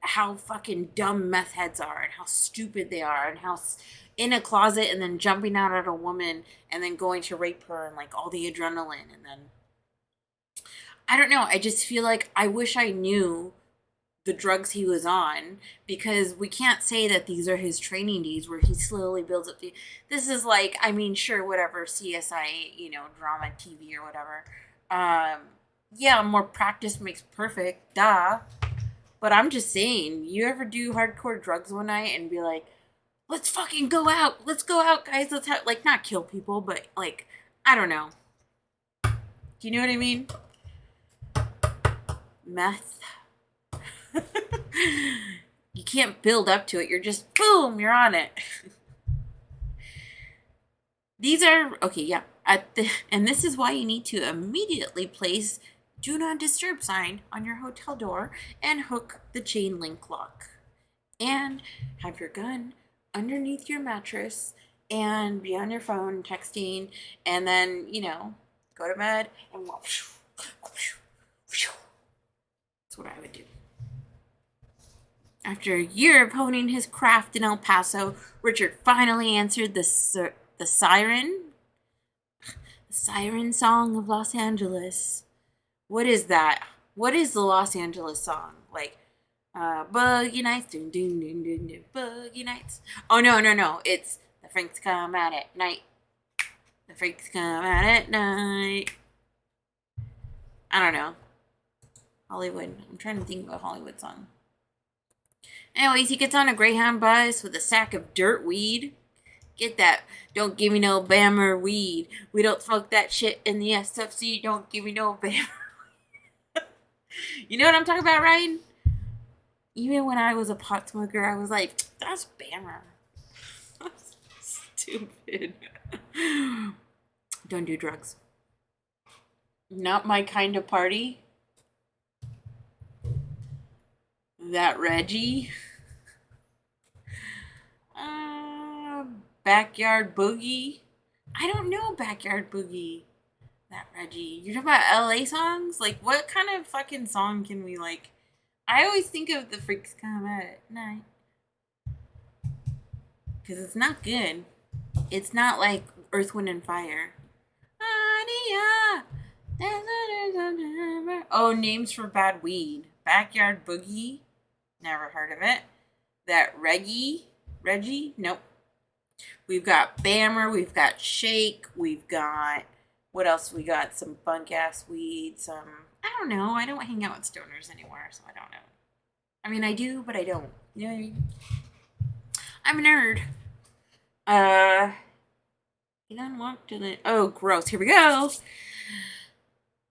A: how fucking dumb meth heads are and how stupid they are and how in a closet and then jumping out at a woman and then going to rape her and like all the adrenaline and then I don't know. I just feel like I wish I knew the drugs he was on because we can't say that these are his training days where he slowly builds up. This is like, I mean, sure, whatever, CSI, drama TV or whatever. Yeah, more practice makes perfect, duh. But I'm just saying, you ever do hardcore drugs one night and be like, let's fucking go out. Let's go out, guys. Let's have, like, not kill people, but, like, I don't know. Do you know what I mean? Meth. You can't build up to it. You're just, boom, you're on it. These are, okay, yeah. And this is why you need to immediately place do not disturb sign on your hotel door and hook the chain link lock. And have your gun underneath your mattress and be on your phone texting and then, go to bed and that's what I would do. After a year of honing his craft in El Paso, Richard finally answered the siren song of Los Angeles. What is that? What is the Los Angeles song? Like, Boogie Nights, doom, doom, doom, doom, doom, Boogie Nights. Oh, no. It's the freaks come out at night. The freaks come out at night. I don't know. Hollywood. I'm trying to think of a Hollywood song. Anyways, he gets on a Greyhound bus with a sack of dirt weed. Get that. Don't give me no Bammer weed. We don't smoke that shit in the SFC. Don't give me no Bammer. You know what I'm talking about, Ryan? Even when I was a pot smoker, I was like, that's Bammer. That's stupid. Don't do drugs. Not my kind of party. That Reggie. Backyard Boogie. I don't know Backyard Boogie. That Reggie. You're talking about LA songs? Like, what kind of fucking song can we, like... I always think of The Freaks Come Out at Night. Because it's not good. It's not like Earth, Wind, and Fire. Oh, Names for Bad Weed. Backyard Boogie. Never heard of it. That Reggie? Nope. We've got Bammer. We've got Shake. We've got... What else? We got some bunk-ass weed. Some... I don't know. I don't hang out with stoners anymore, so I don't know. I mean, I do, but I don't. You know what I mean? I'm a nerd. He then walked to the... Oh, gross. Here we go.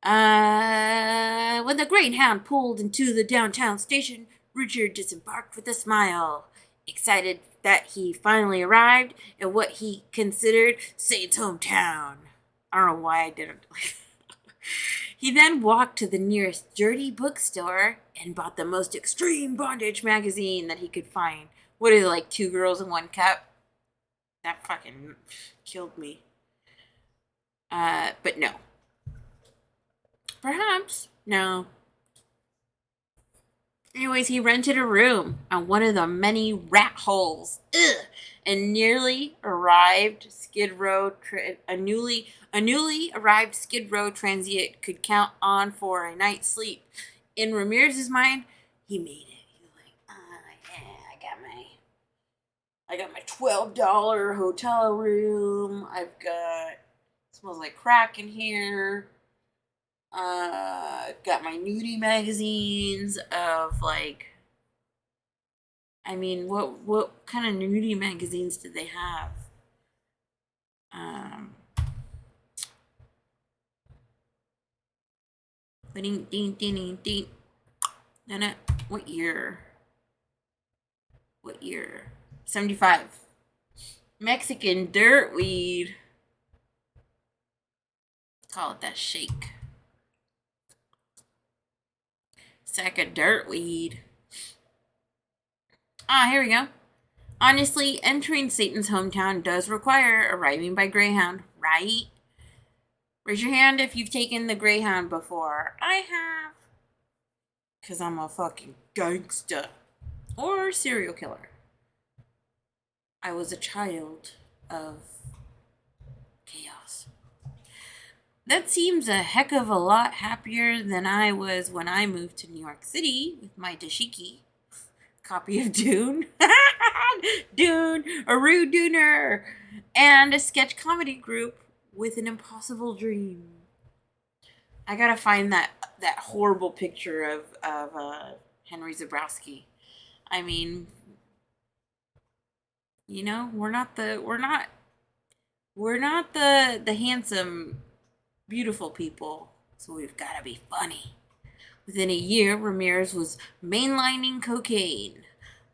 A: When the Greyhound pulled into the downtown station, Richard disembarked with a smile, excited that he finally arrived in what he considered Saint's hometown. I don't know why I didn't. He then walked to the nearest dirty bookstore and bought the most extreme bondage magazine that he could find. What is it, like 2 Girls in 1 Cup? That fucking killed me. But no. Perhaps. No. Anyways, he rented a room on one of the many rat holes. Ugh. And newly arrived Skid Row transient could count on for a night's sleep. In Ramirez's mind, he made it. He was like, yeah, I got my $12 hotel room. I've got, smells like crack in here. Got my nudie magazines of like, I mean, what kind of nudie magazines did they have? Ding, ding, ding, ding. What year? 75. Mexican dirt weed. Call it that Shake. Sack of dirt weed. Here we go. Honestly, entering Satan's hometown does require arriving by Greyhound, right? Raise your hand if you've taken the Greyhound before. I have. Because I'm a fucking gangster. Or serial killer. I was a child of chaos. That seems a heck of a lot happier than I was when I moved to New York City with my dashiki. Copy of Dune. Dune, a rude Dooner, and a sketch comedy group with an impossible dream. I gotta find that horrible picture of Henry Zabrowski. I mean, you know, we're not the handsome, beautiful people, so we've gotta be funny. Within a year, Ramirez was mainlining cocaine.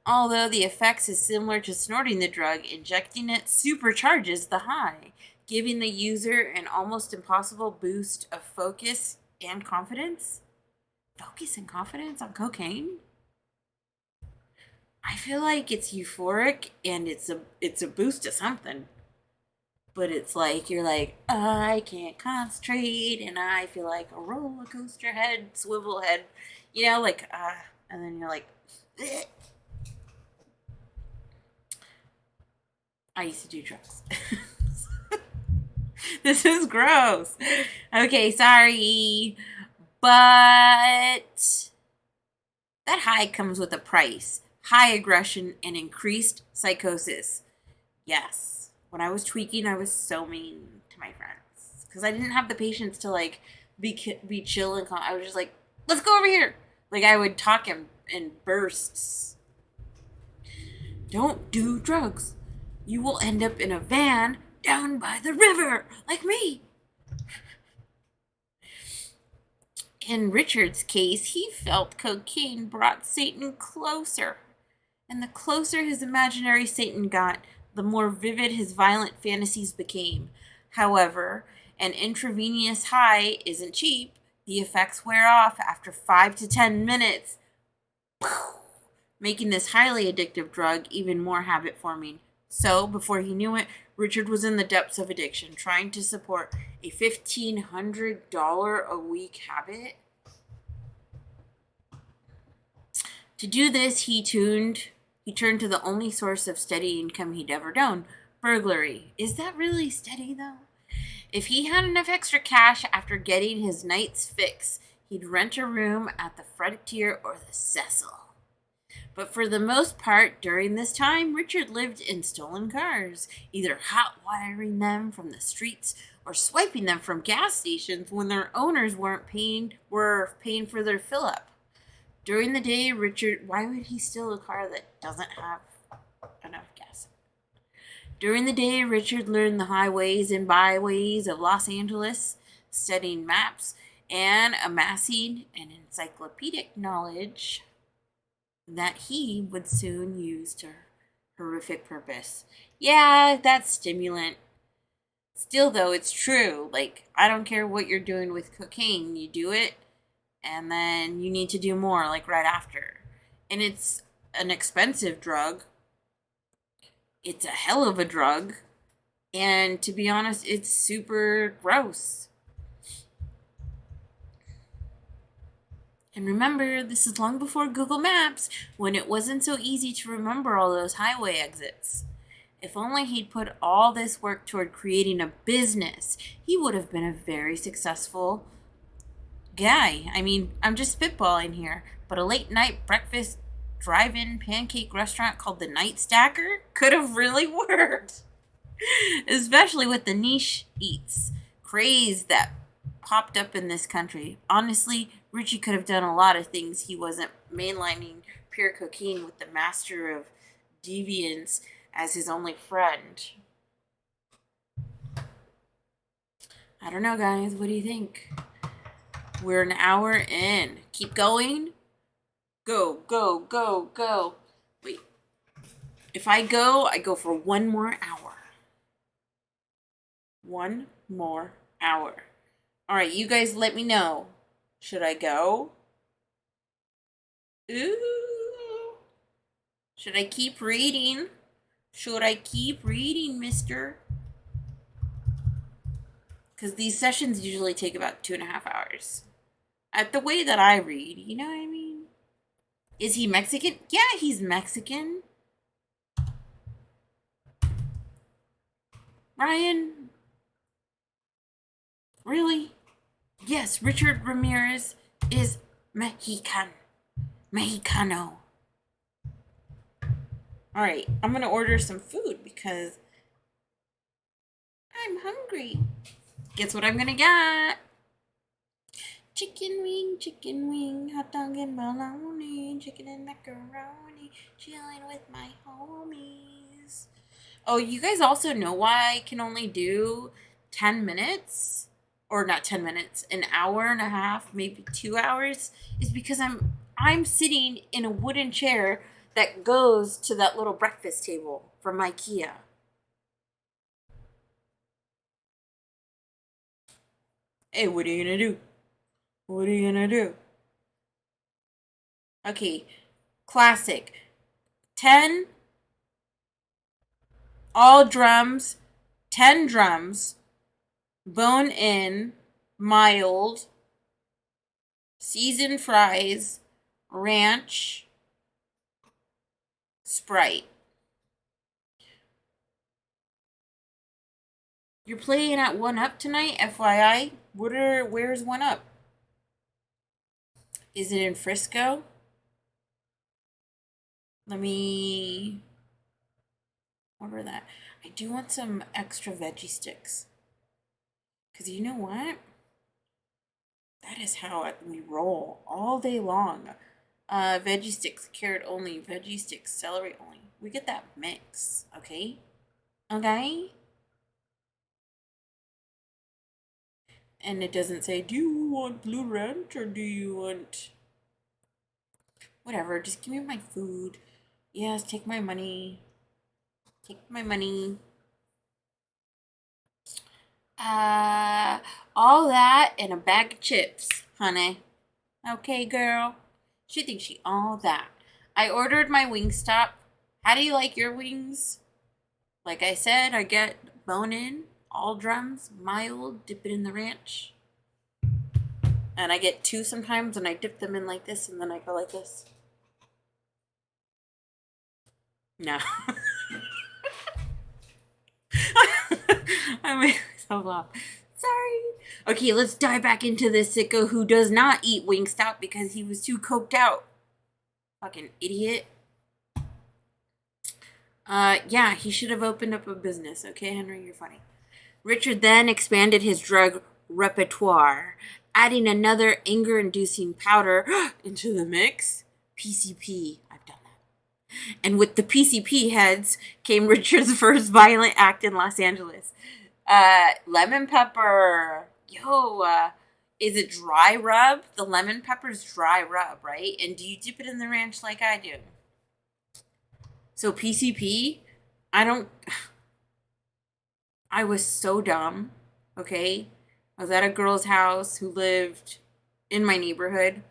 A: Although the effects is similar to snorting the drug, injecting it supercharges the high, giving the user an almost impossible boost of focus and confidence. Focus and confidence on cocaine? I feel like it's euphoric and it's a boost to something. But it's like, you're like, I can't concentrate, and I feel like a roller coaster head, swivel head, you know, like, and then you're like, bleh. I used to do drugs. This is gross. Okay, sorry. But that high comes with a price. High aggression and increased psychosis. Yes. When I was tweaking, I was so mean to my friends. Because I didn't have the patience to, like, be chill and calm. I was just like, let's go over here. Like, I would talk in bursts. Don't do drugs. You will end up in a van down by the river, like me. In Richard's case, he felt cocaine brought Satan closer. And the closer his imaginary Satan got, the more vivid his violent fantasies became. However, an intravenous high isn't cheap. The effects wear off after 5 to 10 minutes, making this highly addictive drug even more habit-forming. So, before he knew it, Richard was in the depths of addiction, trying to support a $1,500 a week habit. To do this, he turned to the only source of steady income he'd ever known, burglary. Is that really steady, though? If he had enough extra cash after getting his night's fix, he'd rent a room at the Frontier or the Cecil. But for the most part, during this time, Richard lived in stolen cars, either hot wiring them from the streets or swiping them from gas stations when their owners were paying for their fill-up. During the day, Richard... Why would he steal a car that doesn't have enough gas? During the day, Richard learned the highways and byways of Los Angeles, studying maps, and amassing an encyclopedic knowledge that he would soon use to horrific purpose. Yeah, that's stimulant. Still, though, it's true. Like, I don't care what you're doing with cocaine. You do it, and then you need to do more, like, right after. And it's an expensive drug. It's a hell of a drug. And to be honest, it's super gross. And remember, this is long before Google Maps, when it wasn't so easy to remember all those highway exits. If only he'd put all this work toward creating a business, he would have been a very successful guy. I mean, I'm just spitballing here, but a late night breakfast drive-in pancake restaurant called the Night Stacker could have really worked. Especially with the niche eats craze that popped up in this country. Honestly, Richie could have done a lot of things. He wasn't mainlining pure cocaine with the master of deviance as his only friend. I don't know, guys. What do you think? We're an hour in. Keep going. Go, go, go, go. Wait. If I go for one more hour. One more hour. All right, you guys let me know. Should I go? Ooh. Should I keep reading? Should I keep reading, mister? Because these sessions usually take about 2.5 hours. At the way that I read, you know what I mean? Is he Mexican? Yeah, he's Mexican. Ryan? Really? Yes, Richard Ramirez is Mexicano. Alright, I'm gonna order some food because I'm hungry. Guess what I'm gonna get? Chicken wing, hot dog and bologna, chicken and macaroni, chilling with my homies. Oh, you guys also know why I can only do 10 minutes? Or not 10 minutes, an hour and a half, maybe 2 hours, is because I'm sitting in a wooden chair that goes to that little breakfast table from IKEA. Hey, what are you gonna do? What are you gonna do? Okay, classic. 10, all drums, 10 drums, bone in, mild, seasoned fries, ranch, Sprite. You're playing at 1UP tonight, FYI. Where's 1UP? Is it in Frisco? Let me order that. I do want some extra veggie sticks. Because you know what? That is how we roll all day long. Veggie sticks, carrot only. Veggie sticks, celery only. We get that mix, okay? Okay? And it doesn't say, do you want Blue Ranch or do you want... Whatever, just give me my food. Yes, take my money. Take my money. All that and a bag of chips, honey. Okay, girl. She thinks she all that. I ordered my Wingstop. How do you like your wings? Like I said, I get bone in, all drums, mild, dip it in the ranch. And I get 2 sometimes, and I dip them in like this, and then I go like this. No. I made myself laugh. Sorry. Okay, let's dive back into this sicko who does not eat Wingstop because he was too coked out. Fucking idiot. Yeah, he should have opened up a business. Okay, Henry, you're funny. Richard then expanded his drug repertoire, adding another anger-inducing powder into the mix. PCP. I've done that. And with the PCP heads came Richard's first violent act in Los Angeles. Lemon pepper. Yo, is it dry rub? The lemon pepper's dry rub, right? And do you dip it in the ranch like I do? So PCP, I was so dumb, okay? I was at a girl's house who lived in my neighborhood.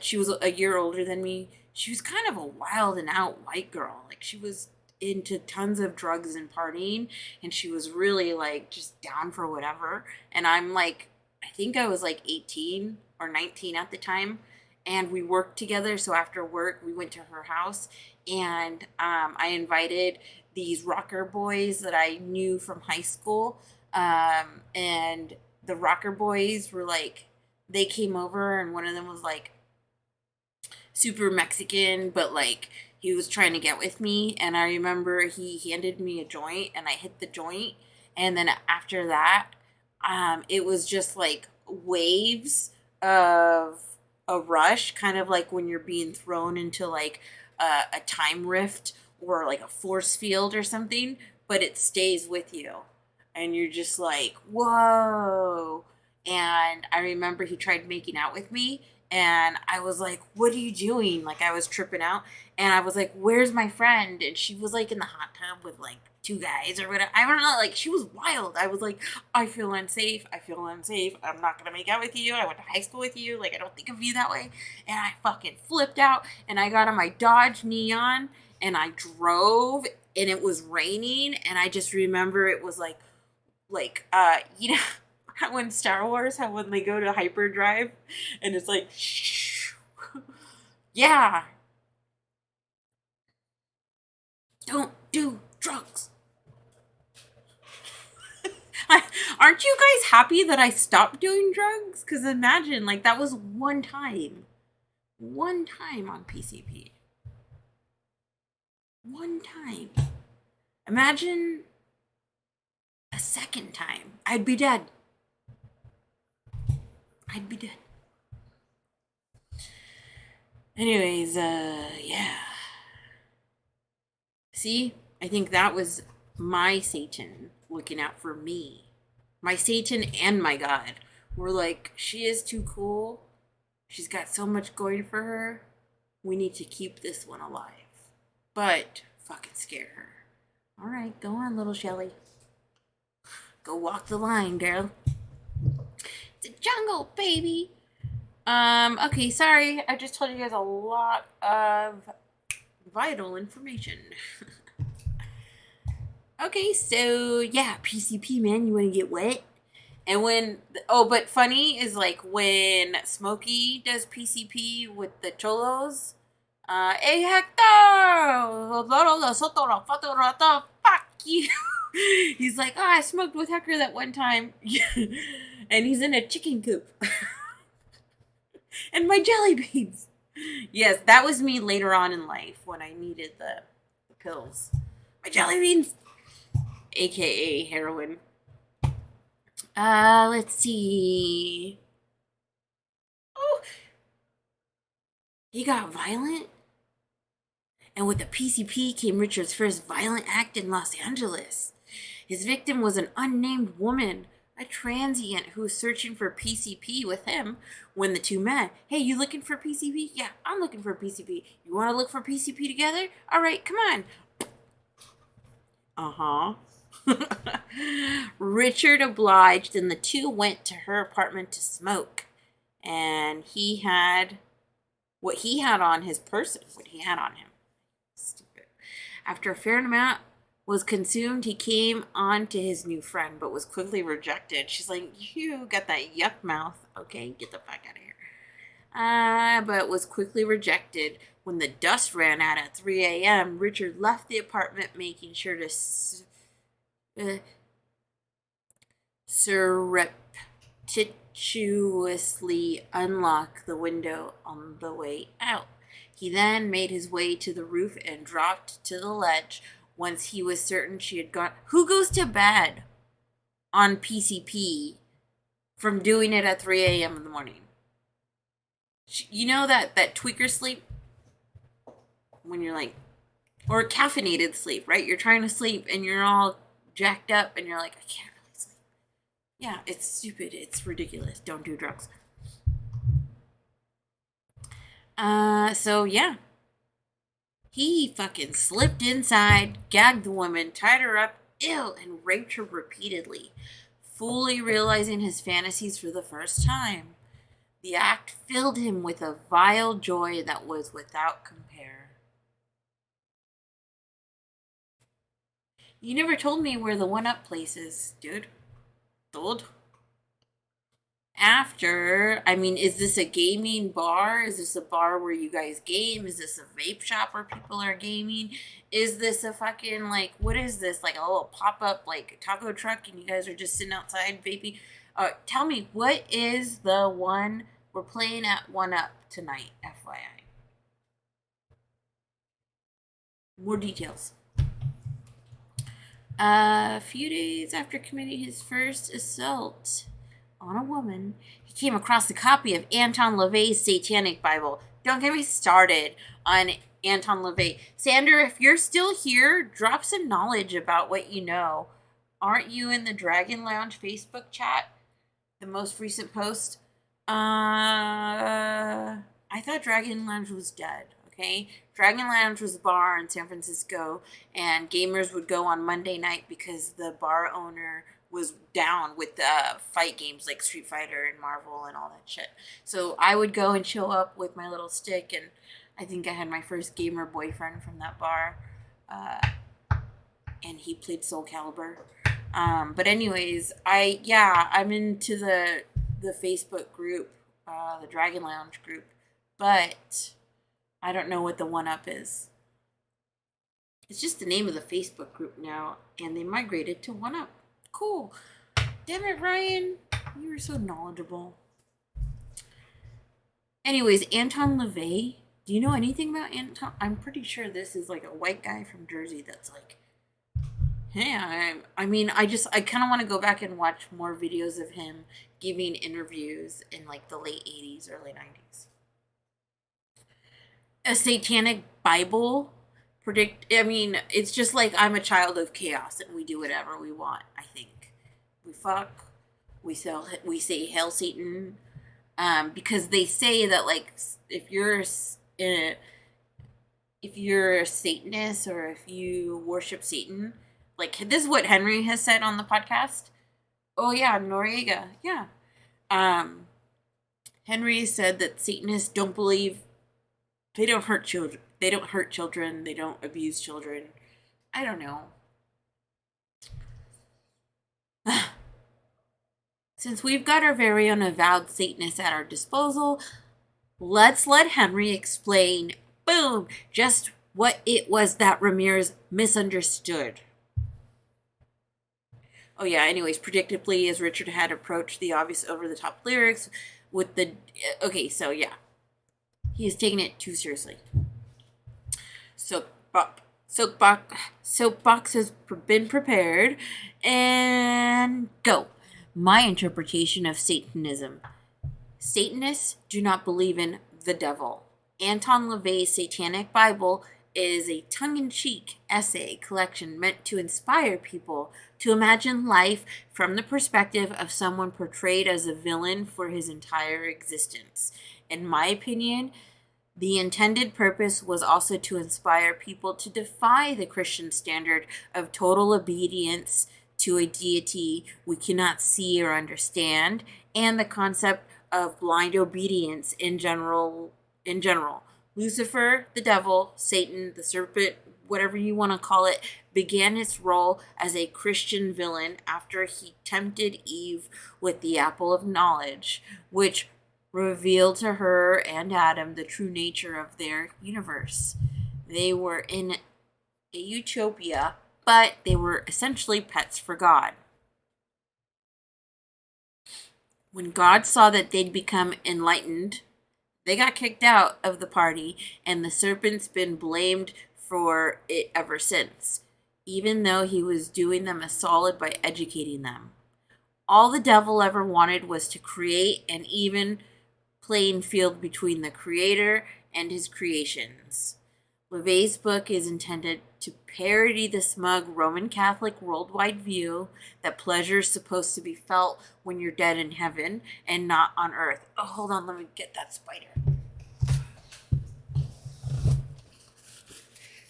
A: She was a year older than me. She was kind of a wild and out white girl. Like, she was into tons of drugs and partying, and she was really, like, just down for whatever. And I'm, like, I think I was, like, 18 or 19 at the time. And we worked together, so after work, we went to her house, and I invited these rocker boys that I knew from high school, and the rocker boys were like, they came over, and one of them was like super Mexican, but like he was trying to get with me, and I remember he handed me a joint, and I hit the joint, and then after that, it was just like waves of a rush, kind of like when you're being thrown into like a time rift or like a force field or something, but it stays with you. And you're just like, whoa. And I remember he tried making out with me, and I was like, what are you doing? Like, I was tripping out, and I was like, where's my friend? And she was like in the hot tub with like 2 guys or whatever. I don't know, like, she was wild. I was like, I feel unsafe. I'm not gonna make out with you. I went to high school with you. Like, I don't think of you that way. And I fucking flipped out, and I got on my Dodge Neon, and I drove, and it was raining, and I just remember it was like you know how in Star Wars, how when they go to hyperdrive and it's like yeah, don't do drugs. Aren't you guys happy that I stopped doing drugs? Because imagine, like, that was one time on PCP, one time. Imagine a second time, I'd be dead. Anyways, yeah. See, I think that was my Satan looking out for me. My Satan and my God were like, she is too cool. She's got so much going for her. We need to keep this one alive. But fucking scare her. All right, go on, little Shelly. Go walk the line, girl. It's a jungle, baby. Okay, sorry. I just told you guys a lot of vital information. Okay, so yeah, PCP, man, you want to get wet? And but funny is like when Smokey does PCP with the cholos, hey Hector, fuck you. He's like, oh, I smoked with Hector that one time. And he's in a chicken coop. And my jelly beans. Yes, that was me later on in life when I needed the pills. My jelly beans. AKA heroin. Let's see. Oh, he got violent. And with the PCP came Richard's first violent act in Los Angeles. His victim was an unnamed woman, a transient who was searching for PCP with him when the two met. Hey, you looking for PCP? Yeah, I'm looking for PCP. You want to look for PCP together? All right, come on. Uh-huh. Richard obliged, and the two went to her apartment to smoke. And he had what he had on his person, what he had on him. Stupid. After a fair amount was consumed, he came on to his new friend, but was quickly rejected. She's like, you got that yuck mouth. Okay, get the fuck out of here. But was quickly rejected. When the dust ran out at 3 a.m., Richard left the apartment, making sure to surreptitiously unlock the window on the way out. He then made his way to the roof and dropped to the ledge. Once he was certain she had gone... Who goes to bed on PCP from doing it at 3 a.m. in the morning? You know that tweaker sleep? When you're like... Or caffeinated sleep, right? You're trying to sleep and you're all jacked up and you're like, I can't really sleep. Yeah, it's stupid. It's ridiculous. Don't do drugs. So yeah. He fucking slipped inside, gagged the woman, tied her up, and raped her repeatedly, fully realizing his fantasies for the first time. The act filled him with a vile joy that was without compare. You never told me where the one-up place is, dude. Dude. After, I mean, is this a gaming bar? Is this a bar where you guys game? Is this a vape shop where people are gaming? Is this a fucking, like, what is this? Like a little pop-up, like, taco truck and you guys are just sitting outside vaping? Tell me, what is the one we're playing at One Up tonight, FYI? More details. A few days after committing his first assault on a woman, he came across a copy of Anton LaVey's Satanic Bible. Don't get me started on Anton LaVey. Sandra, if you're still here, drop some knowledge about what you know. Aren't you in the Dragon Lounge Facebook chat? The most recent post? I thought Dragon Lounge was dead. Okay, Dragon Lounge was a bar in San Francisco, and gamers would go on Monday night because the bar owner was down with fight games like Street Fighter and Marvel and all that shit. So I would go and show up with my little stick, and I think I had my first gamer boyfriend from that bar, and he played Soul Calibur. But anyways, I'm into the Facebook group, the Dragon Lounge group, but I don't know what the One Up is. It's just the name of the Facebook group now, and they migrated to One Up. Cool. Damn it, Ryan. You were so knowledgeable. Anyways, Anton LaVey. Do you know anything about Anton? I'm pretty sure this is like a white guy from Jersey that's like, hey, I kind of want to go back and watch more videos of him giving interviews in like the late 80s, early 90s. A satanic Bible it's just like I'm a child of chaos and we do whatever we want, I think. We fuck, we say hail Satan, because they say that like if you're a Satanist or if you worship Satan, like this is what Henry has said on the podcast. Oh yeah, Noriega, yeah. Henry said that Satanists don't believe. They don't hurt children. They don't hurt children. They don't abuse children. I don't know. Since we've got our very own avowed Satanist at our disposal, let's let Henry explain, boom, just what it was that Ramirez misunderstood. Oh yeah, anyways, predictably, as Richard had approached the obvious over-the-top lyrics with the... Okay, so yeah. He is taking it too seriously. Soapbox has been prepared. And go. My interpretation of Satanism. Satanists do not believe in the devil. Anton LaVey's Satanic Bible is a tongue-in-cheek essay collection meant to inspire people to imagine life from the perspective of someone portrayed as a villain for his entire existence. In my opinion, the intended purpose was also to inspire people to defy the Christian standard of total obedience to a deity we cannot see or understand, and the concept of blind obedience in general. Lucifer, the devil, Satan, the serpent, whatever you want to call it, began its role as a Christian villain after he tempted Eve with the apple of knowledge, which revealed to her and Adam the true nature of their universe. They were in a utopia, but they were essentially pets for God. When God saw that they'd become enlightened, they got kicked out of the party, and the serpent's been blamed for it ever since, even though he was doing them a solid by educating them. All the devil ever wanted was to create an even playing field between the creator and his creations. LaVey's book is intended to parody the smug Roman Catholic worldwide view that pleasure is supposed to be felt when you're dead in heaven and not on earth. Oh, hold on, let me get that spider.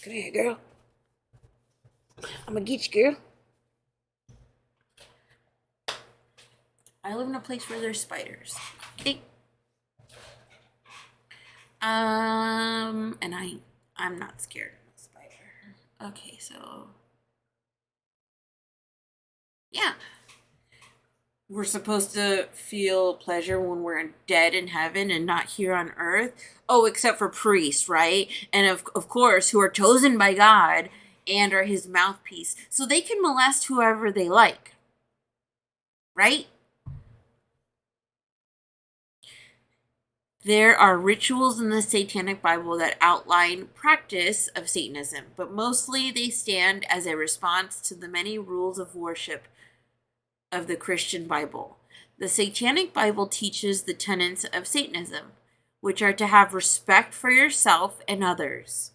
A: Come here, girl. I'm gonna get you, girl. I live in a place where there's spiders. Okay. And I'm not scared of a spider. Okay, so yeah. We're supposed to feel pleasure when we're dead in heaven and not here on earth. Oh, except for priests, right? And of course, who are chosen by God and are his mouthpiece. So they can molest whoever they like. Right? There are rituals in the Satanic Bible that outline practice of Satanism, but mostly they stand as a response to the many rules of worship of the Christian Bible. The Satanic Bible teaches the tenets of Satanism, which are to have respect for yourself and others,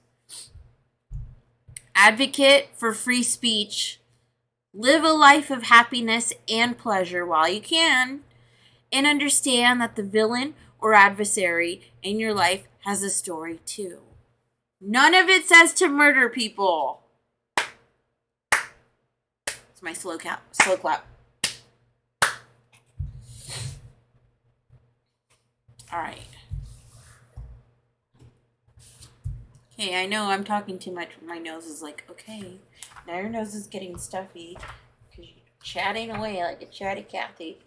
A: advocate for free speech, live a life of happiness and pleasure while you can, and understand that the villain or adversary in your life has a story too. None of it says to murder people. It's my slow clap. All right. Okay, I know I'm talking too much. My nose is like, okay, now your nose is getting stuffy because you're chatting away like a chatty Cathy.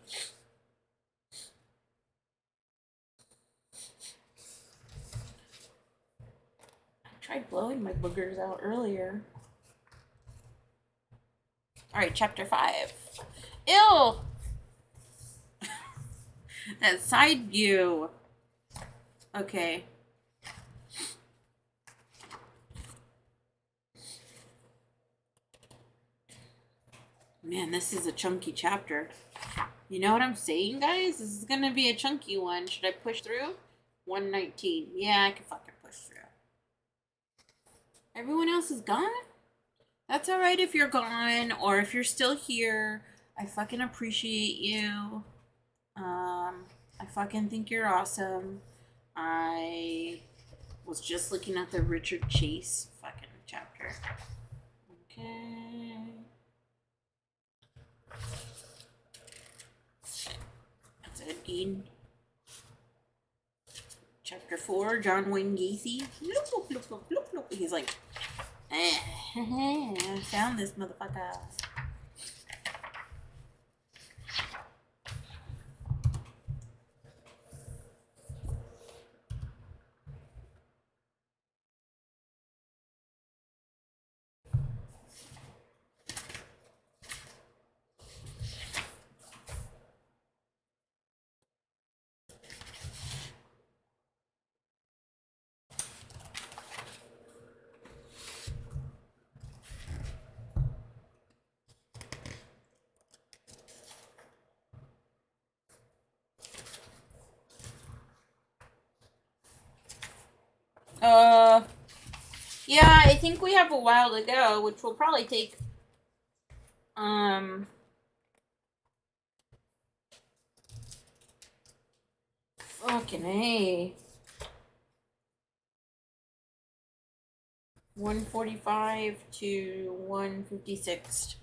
A: I tried blowing my boogers out earlier. All right, chapter 5. Ew! That side view. Okay. Man, this is a chunky chapter. You know what I'm saying, guys? This is going to be a chunky one. Should I push through? 119. Yeah, I can fucking push through. Everyone else is gone? That's alright if you're gone or if you're still here. I fucking appreciate you. I fucking think you're awesome. I was just looking at the Richard Chase fucking chapter. Okay. That's it. Eden. Chapter 4, John Wayne Gacy. Look, look, look, look, look. He's like, I found this motherfucker. Yeah, I think we have a while to go, which will probably take fucking A. 145 to 156.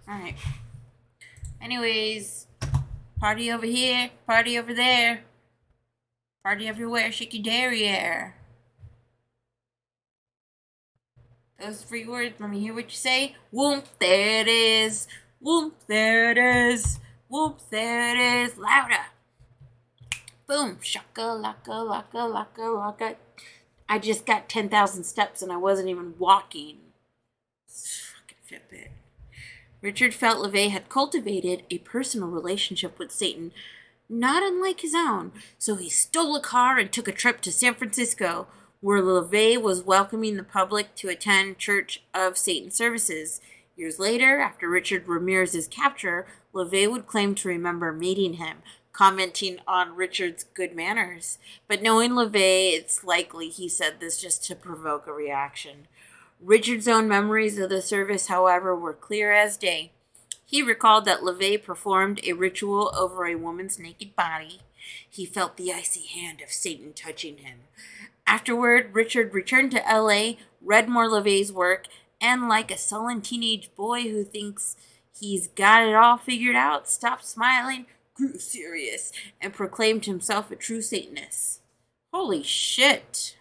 A: Alright. Anyways, party over here, party over there, party everywhere, shake your derriere. Those 3 words, let me hear what you say. Whoop, there it is. Whoop, there it is. Whoop, there it is. Louder. Boom. Shaka, laka, laka, laka, laka. I just got 10,000 steps and I wasn't even walking. Fucking Fitbit. Richard felt LaVey had cultivated a personal relationship with Satan, not unlike his own, so he stole a car and took a trip to San Francisco, where LaVey was welcoming the public to attend Church of Satan services. Years later, after Richard Ramirez's capture, LaVey would claim to remember meeting him, commenting on Richard's good manners. But knowing LaVey, it's likely he said this just to provoke a reaction. Richard's own memories of the service, however, were clear as day. He recalled that LaVey performed a ritual over a woman's naked body. He felt the icy hand of Satan touching him. Afterward, Richard returned to L.A., read more LaVey's work, and like a sullen teenage boy who thinks he's got it all figured out, stopped smiling, grew serious, and proclaimed himself a true Satanist. Holy shit.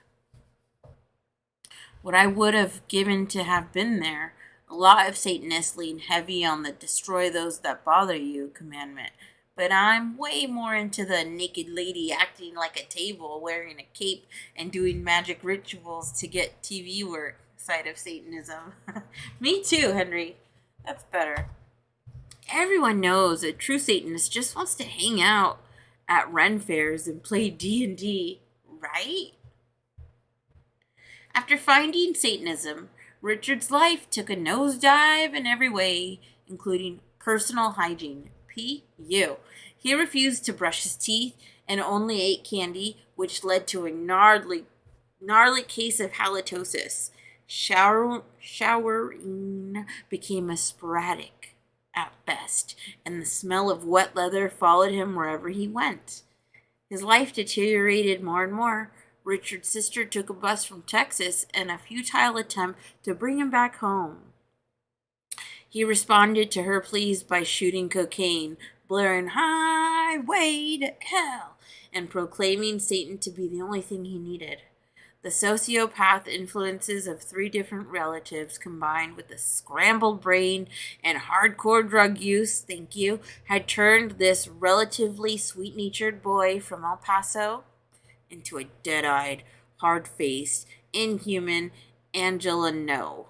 A: What I would have given to have been there. A lot of Satanists lean heavy on the destroy those that bother you commandment, but I'm way more into the naked lady acting like a table, wearing a cape, and doing magic rituals to get TV work side of Satanism. Me too, Henry. That's better. Everyone knows a true Satanist just wants to hang out at Ren fairs and play D&D, right? After finding Satanism, Richard's life took a nosedive in every way, including personal hygiene. P.U. He refused to brush his teeth and only ate candy, which led to a gnarly case of halitosis. Showering became a sporadic at best, and the smell of wet leather followed him wherever he went. His life deteriorated more and more. Richard's sister took a bus from Texas in a futile attempt to bring him back home. He responded to her pleas by shooting cocaine, blaring "Highway to Hell," and proclaiming Satan to be the only thing he needed. The sociopath influences of 3 different relatives combined with a scrambled brain and hardcore drug use, thank you, had turned this relatively sweet-natured boy from El Paso into a dead-eyed, hard-faced, inhuman Angela No.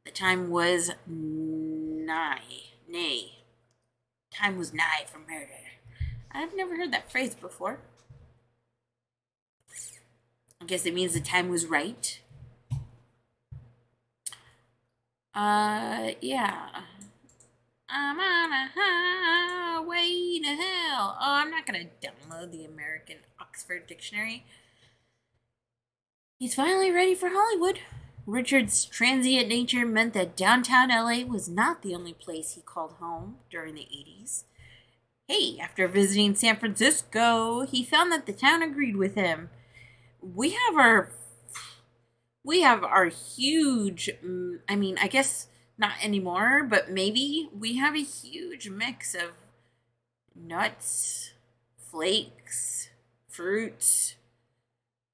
A: The time was time was nigh for murder. I've never heard that phrase before. I guess it means the time was right. Yeah. I'm on a highway to hell. Oh, I'm not gonna download the American Oxford Dictionary. He's finally ready for Hollywood. Richard's transient nature meant that downtown LA was not the only place he called home during the 80s. Hey, after visiting San Francisco, he found that the town agreed with him. We have our huge, I guess not anymore, but maybe we have a huge mix of nuts, flakes, fruits.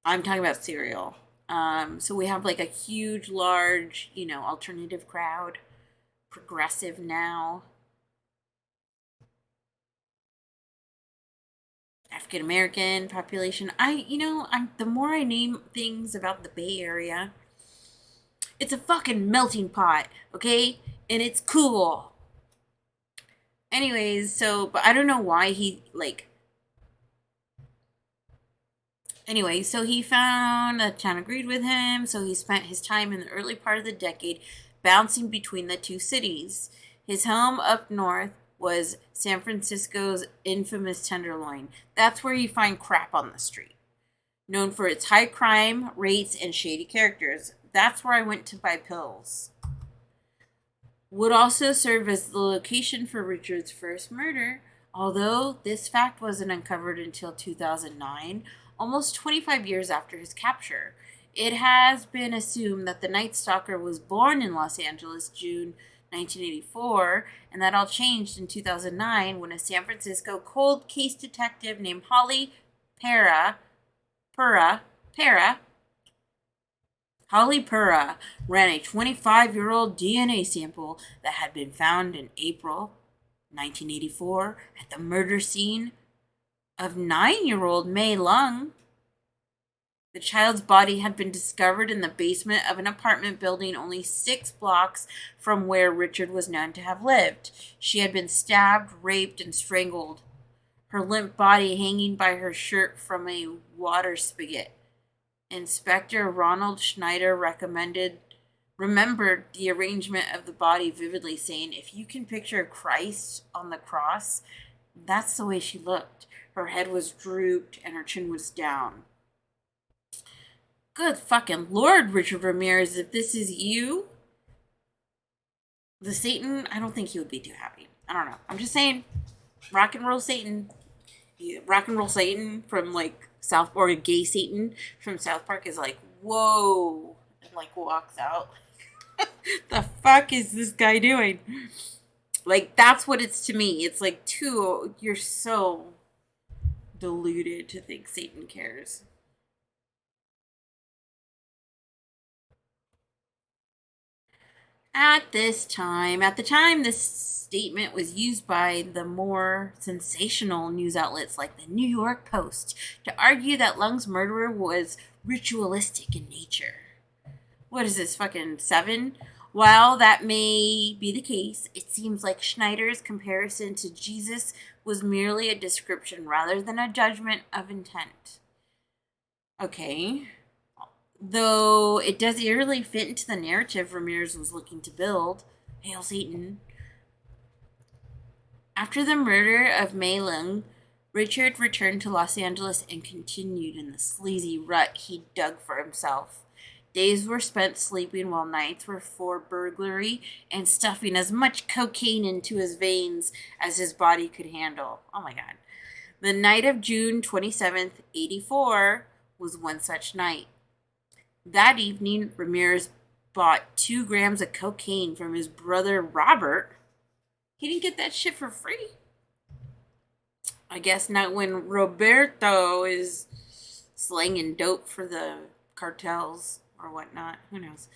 A: I'm talking about cereal. So we have like a huge, large, alternative crowd, progressive now. African American population. The more I name things about the Bay Area, it's a fucking melting pot, okay? And it's cool. Anyways, but I don't know why Anyway, so he found a town agreed with him, so he spent his time in the early part of the decade bouncing between the 2 cities. His home up north was San Francisco's infamous Tenderloin. That's where you find crap on the street. known for its high crime rates and shady characters. That's where I went to buy pills. Would also serve as the location for Richard's first murder, although this fact wasn't uncovered until 2009, almost 25 years after his capture. It has been assumed that the Night Stalker was born in Los Angeles, June 1984, and that all changed in 2009 when a San Francisco cold case detective named Holly Pera Holly Pura ran a 25-year-old DNA sample that had been found in April 1984 at the murder scene of 9-year-old Mei Lung. The child's body had been discovered in the basement of an apartment building only 6 blocks from where Richard was known to have lived. She had been stabbed, raped, and strangled, her limp body hanging by her shirt from a water spigot. Inspector Ronald Schneider remembered the arrangement of the body vividly, saying, "If you can picture Christ on the cross, that's the way she looked. Her head was drooped and her chin was down." Good fucking Lord, Richard Ramirez, if this is you, the Satan, I don't think he would be too happy. I don't know. I'm just saying, rock and roll Satan. Rock and roll Satan from like South, or gay Satan from South Park is like, whoa, and like walks out. The fuck is this guy doing? Like, that's what it's to me. It's like, you're so deluded to think Satan cares. At the time this statement was used by the more sensational news outlets like the New York Post to argue that Lung's murderer was ritualistic in nature. What is this, fucking 7? While that may be the case, it seems like Schneider's comparison to Jesus was merely a description rather than a judgment of intent. Okay. Though it does eerily fit into the narrative Ramirez was looking to build. Hail Satan. After the murder of Mei Lung, Richard returned to Los Angeles and continued in the sleazy rut he dug for himself. Days were spent sleeping while nights were for burglary and stuffing as much cocaine into his veins as his body could handle. Oh my God. The night of June 27th, 84 was one such night. That evening, Ramirez bought 2 grams of cocaine from his brother Robert. He didn't get that shit for free. I guess not when Roberto is slanging dope for the cartels or whatnot. Who knows?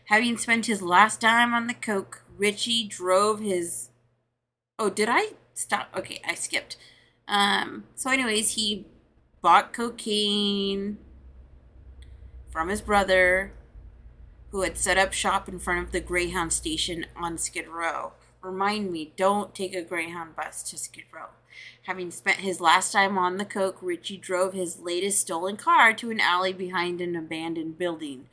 A: Having spent his last dime on the coke, Richie drove his... Oh, did I stop? Okay, I skipped. So anyways, he bought cocaine from his brother, who had set up shop in front of the Greyhound station on Skid Row. Remind me, don't take a Greyhound bus to Skid Row. Having spent his last time on the coke, Richie drove his latest stolen car to an alley behind an abandoned building.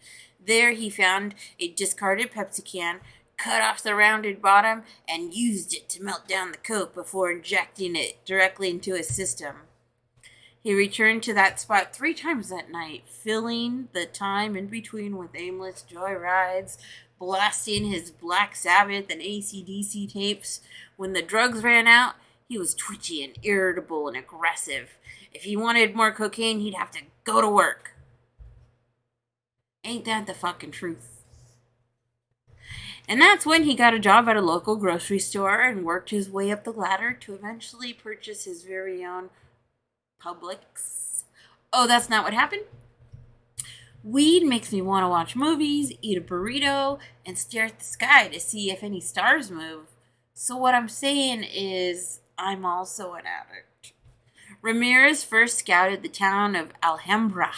A: There he found a discarded Pepsi can, cut off the rounded bottom, and used it to melt down the coke before injecting it directly into his system. He returned to that spot 3 times that night, filling the time in between with aimless joyrides, blasting his Black Sabbath and AC/DC tapes. When the drugs ran out, he was twitchy and irritable and aggressive. If he wanted more cocaine, he'd have to go to work. Ain't that the fucking truth? And that's when he got a job at a local grocery store and worked his way up the ladder to eventually purchase his very own Publix. Oh, that's not what happened? Weed makes me want to watch movies, eat a burrito, and stare at the sky to see if any stars move. So what I'm saying is, I'm also an addict. Ramirez first scouted the town of Alhambra,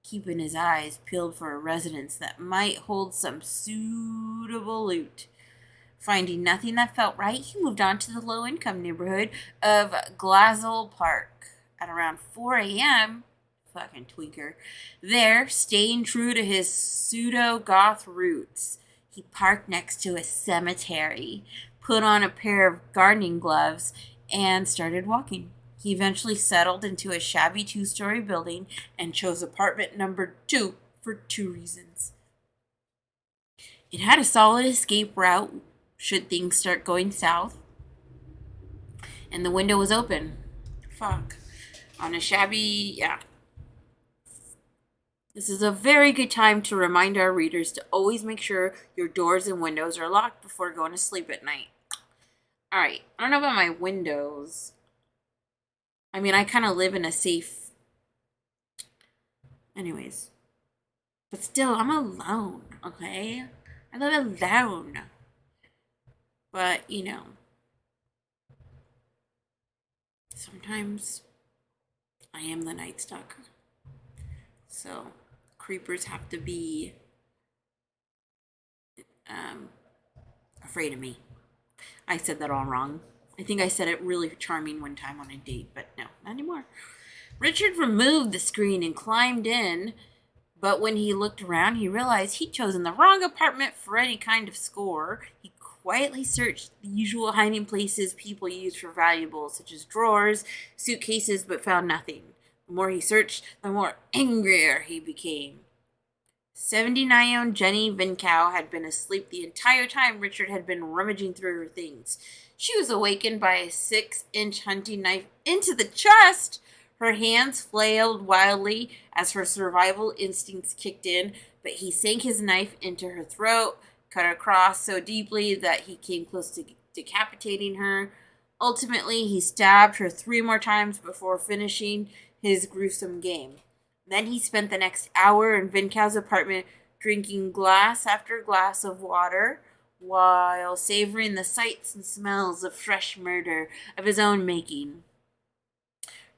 A: keeping his eyes peeled for a residence that might hold some suitable loot. Finding nothing that felt right, he moved on to the low-income neighborhood of Glazel Park. At around 4 a.m., fucking tweaker, there, staying true to his pseudo-goth roots, he parked next to a cemetery, put on a pair of gardening gloves, and started walking. He eventually settled into a shabby 2-story building and chose apartment number 2 for 2 reasons. It had a solid escape route should things start going south, and the window was open. Fuck. On a shabby, yeah. This is a very good time to remind our readers to always make sure your doors and windows are locked before going to sleep at night. Alright, I don't know about my windows. I mean, I kind of live in a safe... Anyways. But still, I'm alone, okay? I live alone. But, you know, sometimes I am the night stalker. So, creepers have to be afraid of me. I said that all wrong. I think I said it really charming one time on a date, but no, not anymore. Richard removed the screen and climbed in, but when he looked around, he realized he'd chosen the wrong apartment for any kind of score. He quietly searched the usual hiding places people use for valuables, such as drawers, suitcases, but found nothing. The more he searched, the more angrier he became. 79-year-old Jenny Vincow had been asleep the entire time Richard had been rummaging through her things. She was awakened by a 6-inch hunting knife into the chest. Her hands flailed wildly as her survival instincts kicked in, but he sank his knife into her throat, cut across so deeply that he came close to decapitating her. Ultimately, he stabbed her 3 more times before finishing his gruesome game. Then he spent the next hour in Vincow's apartment drinking glass after glass of water while savoring the sights and smells of fresh murder of his own making.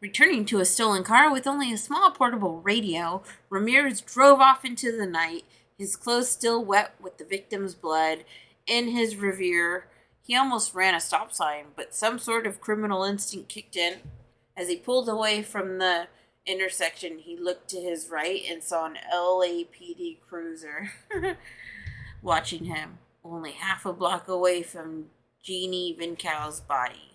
A: Returning to a stolen car with only a small portable radio, Ramirez drove off into the night, his clothes still wet with the victim's blood. In his reverie, he almost ran a stop sign, but some sort of criminal instinct kicked in. As he pulled away from the intersection, he looked to his right and saw an LAPD cruiser watching him, only half a block away from Jeannie Vincow's body.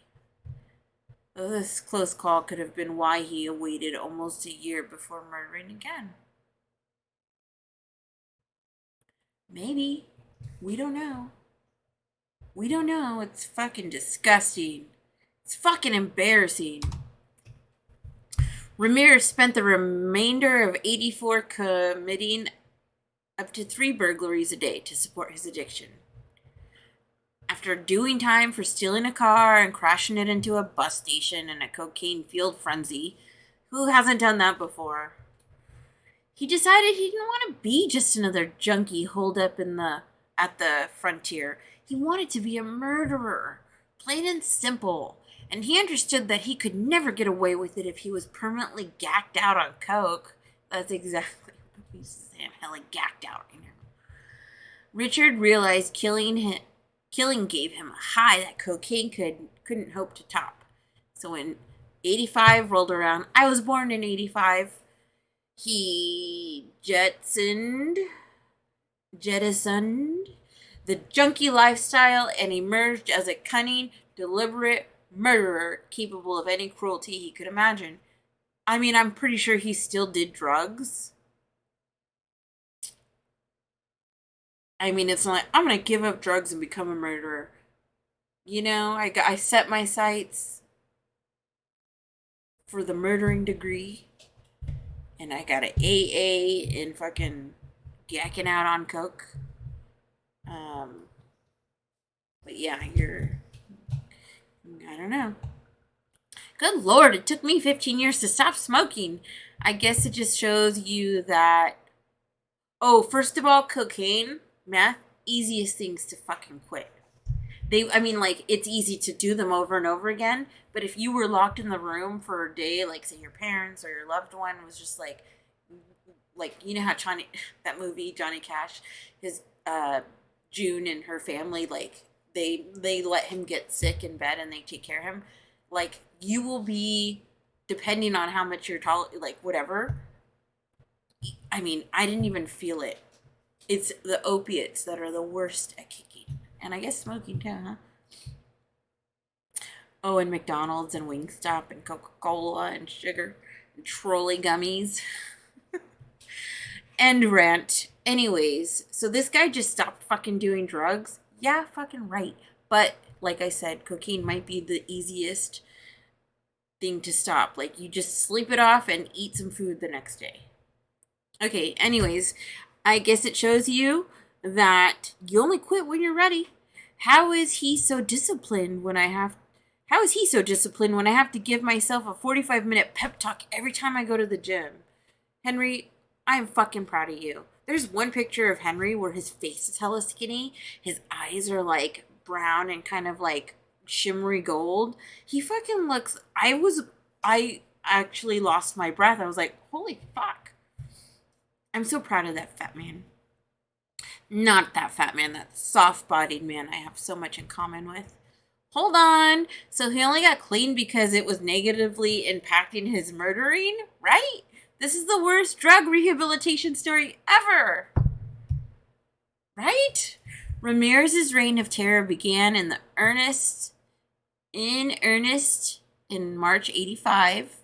A: Though this close call could have been why he waited almost a year before murdering again. Maybe. We don't know. We don't know. It's fucking disgusting. It's fucking embarrassing. Ramirez spent the remainder of 84 committing up to 3 burglaries a day to support his addiction. After doing time for stealing a car and crashing it into a bus station in a cocaine-fueled frenzy, who hasn't done that before? He decided he didn't want to be just another junkie holed up at the frontier. He wanted to be a murderer, plain and simple. And he understood that he could never get away with it if he was permanently gacked out on coke. That's exactly what he's saying. Hella gacked out right now. Richard realized killing gave him a high that cocaine couldn't hope to top. So when 85 rolled around, I was born in 85, he jettisoned the junkie lifestyle and emerged as a cunning, deliberate murderer capable of any cruelty he could imagine. I mean, I'm pretty sure he still did drugs. I mean, it's not like, I'm going to give up drugs and become a murderer. You know, I set my sights for the murdering degree. And I got an AA in fucking gacking out on coke. But yeah, I don't know. Good Lord, it took me 15 years to stop smoking. I guess it just shows you that, first of all, cocaine, meth, easiest things to fucking quit. It's easy to do them over and over again, but if you were locked in the room for a day, like, say, your parents or your loved one was just like, you know how that movie, Johnny Cash, his, June and her family, like, they let him get sick in bed and they take care of him. Like, you will be, depending on how much you're whatever. I mean, I didn't even feel it. It's the opiates that are the worst at kicking. And I guess smoking too, huh? Oh, and McDonald's and Wingstop and Coca-Cola and sugar and trolley gummies. End rant. Anyways, so this guy just stopped fucking doing drugs. Yeah, fucking right. But like I said, cocaine might be the easiest thing to stop. Like, you just sleep it off and eat some food the next day. Okay, anyways, I guess it shows you that you only quit when you're ready. How is he so disciplined when I have to give myself a 45-minute pep talk every time I go to the gym? Henry, I am fucking proud of you. There's one picture of Henry where his face is hella skinny. His eyes are like brown and kind of like shimmery gold. He fucking looks, I actually lost my breath. I was like, holy fuck. I'm so proud of that fat man. Not that fat man, that soft-bodied man I have so much in common with. Hold on. So he only got clean because it was negatively impacting his murdering, right? This is the worst drug rehabilitation story ever. Right? Ramirez's reign of terror began in earnest in March 85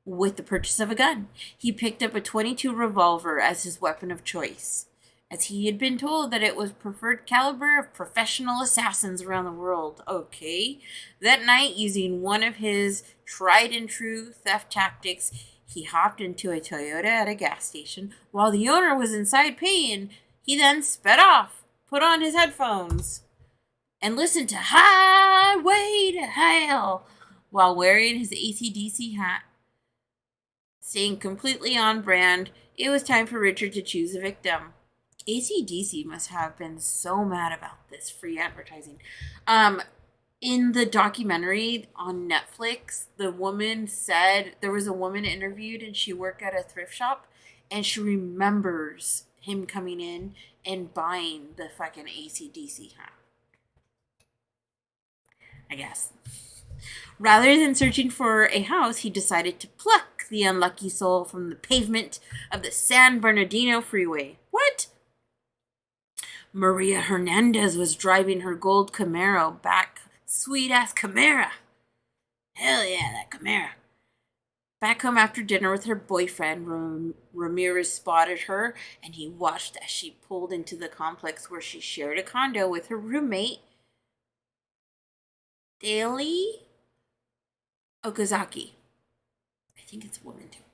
A: with the purchase of a gun. He picked up a .22 revolver as his weapon of choice, as he had been told that it was preferred caliber of professional assassins around the world. Okay. That night, using one of his tried and true theft tactics, he hopped into a Toyota at a gas station while the owner was inside paying. He then sped off, put on his headphones, and listened to Highway to Hell while wearing his AC/DC hat. Staying completely on brand, it was time for Richard to choose a victim. AC/DC must have been so mad about this free advertising. In the documentary on Netflix, the woman said, there was a woman interviewed and she worked at a thrift shop and she remembers him coming in and buying the fucking AC/DC hat. I guess. Rather than searching for a house, he decided to pluck the unlucky soul from the pavement of the San Bernardino freeway. What? Maria Hernandez was driving her gold Camaro back. Sweet-ass Camaro. Hell yeah, that Camaro. Back home after dinner with her boyfriend, Ramirez spotted her, and he watched as she pulled into the complex where she shared a condo with her roommate, Daily Okazaki. I think it's a woman, too.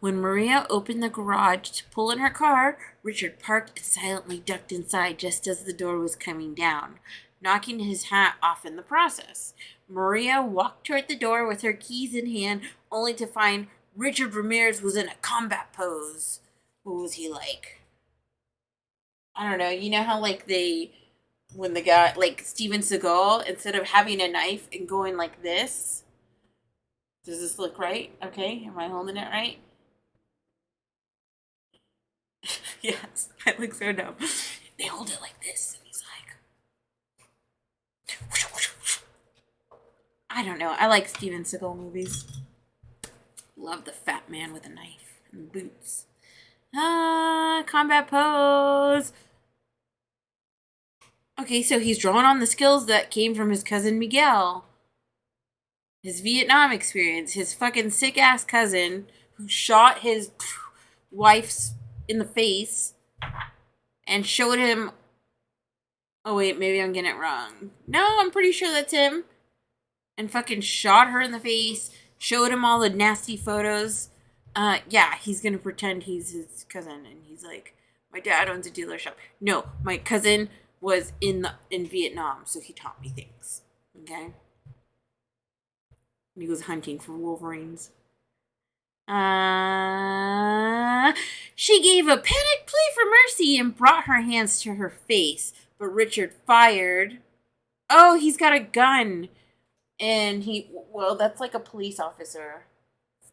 A: When Maria opened the garage to pull in her car, Richard parked and silently ducked inside just as the door was coming down, knocking his hat off in the process. Maria walked toward the door with her keys in hand, only to find Richard Ramirez was in a combat pose. What was he like? I don't know. You know how like when the guy, like Steven Seagal, instead of having a knife and going like this, does this look right? Okay, am I holding it right? Yes, I look so dumb. They hold it like this, and he's like, whoosh, whoosh, whoosh. I don't know. I like Steven Seagal movies. Love the fat man with a knife and boots. Combat pose. Okay, so he's drawing on the skills that came from his cousin Miguel. His Vietnam experience. His fucking sick-ass cousin who shot his wife's in the face and showed him. Oh wait, maybe I'm getting it wrong. No, I'm pretty sure that's him. And fucking shot her in the face, showed him all the nasty photos. Yeah, he's gonna pretend he's his cousin, and he's like, my dad owns a dealership. No, my cousin was in Vietnam, so he taught me things. Okay? And he was hunting for wolverines. She gave a panicked plea for mercy and brought her hands to her face. But Richard fired. Oh, he's got a gun. And that's like a police officer.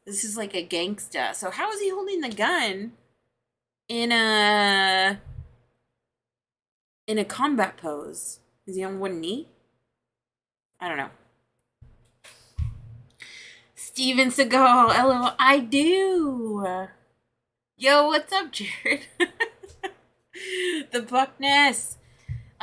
A: This is like a gangsta. So how is he holding the gun in a combat pose? Is he on one knee? I don't know. Steven Seagal, LOL. I do. Yo, what's up, Jared? The Buckness.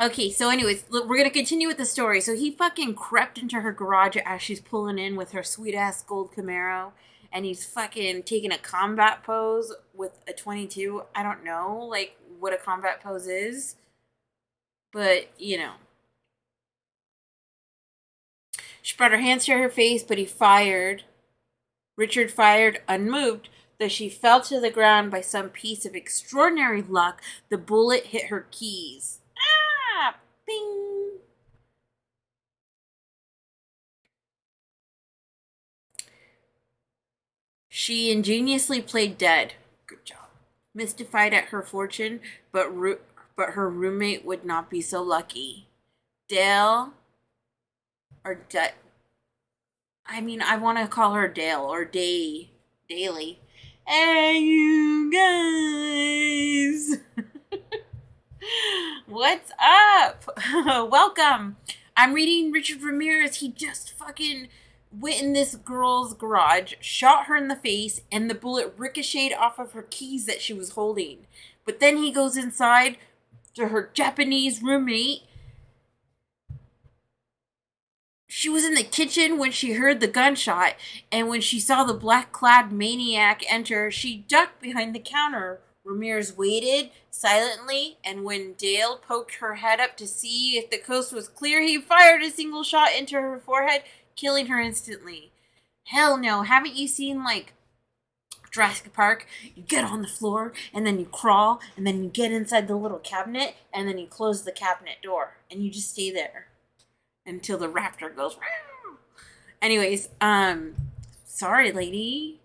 A: Okay, so anyways, look, we're gonna continue with the story. So he fucking crept into her garage as she's pulling in with her sweet ass gold Camaro, and he's fucking taking a combat pose with a 22. I don't know, like, what a combat pose is, but you know. She brought her hands to her face, but he fired. Richard fired unmoved, though she fell to the ground by some piece of extraordinary luck. The bullet hit her keys. Ah! Bing! She ingeniously played dead. Good job. Mystified at her fortune, but her roommate would not be so lucky. Dale, or I mean, I want to call her Dale or Daily. Hey, you guys! What's up? Welcome. I'm reading Richard Ramirez. He just fucking went in this girl's garage, shot her in the face, and the bullet ricocheted off of her keys that she was holding. But then he goes inside to her Japanese roommate. She was in the kitchen when she heard the gunshot, and when she saw the black-clad maniac enter, she ducked behind the counter. Ramirez waited silently, and when Dale poked her head up to see if the coast was clear, he fired a single shot into her forehead, killing her instantly. Hell no, haven't you seen, like, Jurassic Park? You get on the floor, and then you crawl, and then you get inside the little cabinet, and then you close the cabinet door, and you just stay there until the raptor goes. Meow. Anyways, sorry, lady.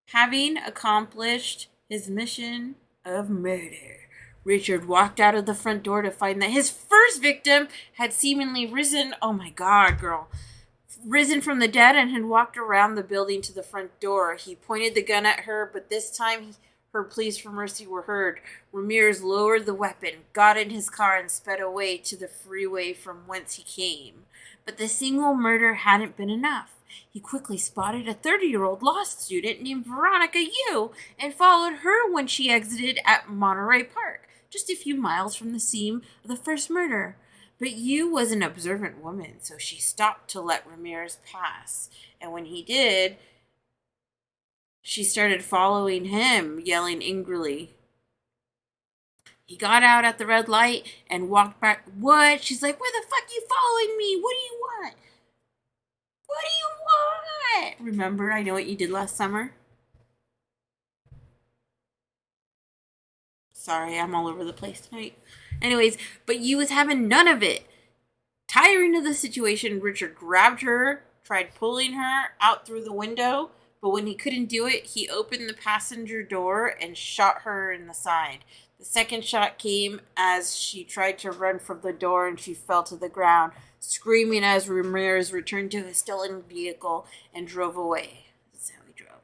A: Having accomplished his mission of murder, Richard walked out of the front door to find that his first victim had seemingly risen. Oh my god, girl. Risen from the dead and had walked around the building to the front door. He pointed the gun at her, but this time her pleas for mercy were heard. Ramirez lowered the weapon, got in his car, and sped away to the freeway from whence he came. But the single murder hadn't been enough. He quickly spotted a 30-year-old law student named Veronica Yu and followed her when she exited at Monterey Park, just a few miles from the scene of the first murder. But Yu was an observant woman, so she stopped to let Ramirez pass. And when he did, she started following him, yelling angrily. He got out at the red light and walked back. What? She's like, where the fuck you following me? What do you want? What do you want? Remember, I know what you did last summer? Sorry, I'm all over the place tonight. Anyways, but Yu was having none of it. Tiring of the situation, Richard grabbed her, tried pulling her out through the window, but when he couldn't do it, he opened the passenger door and shot her in the side. The second shot came as she tried to run from the door and she fell to the ground, screaming as Ramirez returned to his stolen vehicle and drove away. That's how he drove.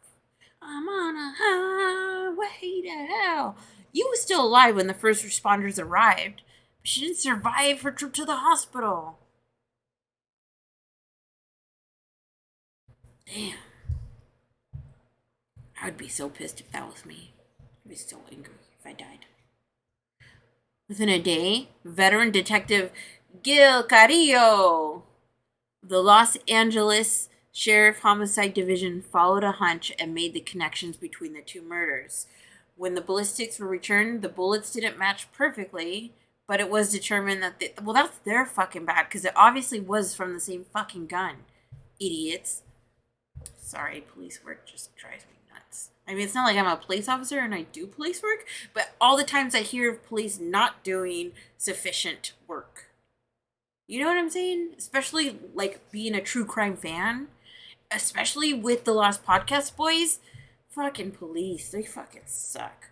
A: I'm on a highway to hell. You was still alive when the first responders arrived, but she didn't survive her trip to the hospital. Damn. I would be so pissed if that was me. I'd be so angry if I died. Within a day, veteran detective Gil Carrillo, the Los Angeles Sheriff Homicide Division, followed a hunch and made the connections between the two murders. When the ballistics were returned, the bullets didn't match perfectly, but it was determined that that's their fucking bad, because it obviously was from the same fucking gun. Idiots. Sorry, police work just drives me nuts. I mean, it's not like I'm a police officer and I do police work, but all the times I hear of police not doing sufficient work. You know what I'm saying? Especially, like, being a true crime fan. Especially with the Lost Podcast Boys. Fucking police. They fucking suck.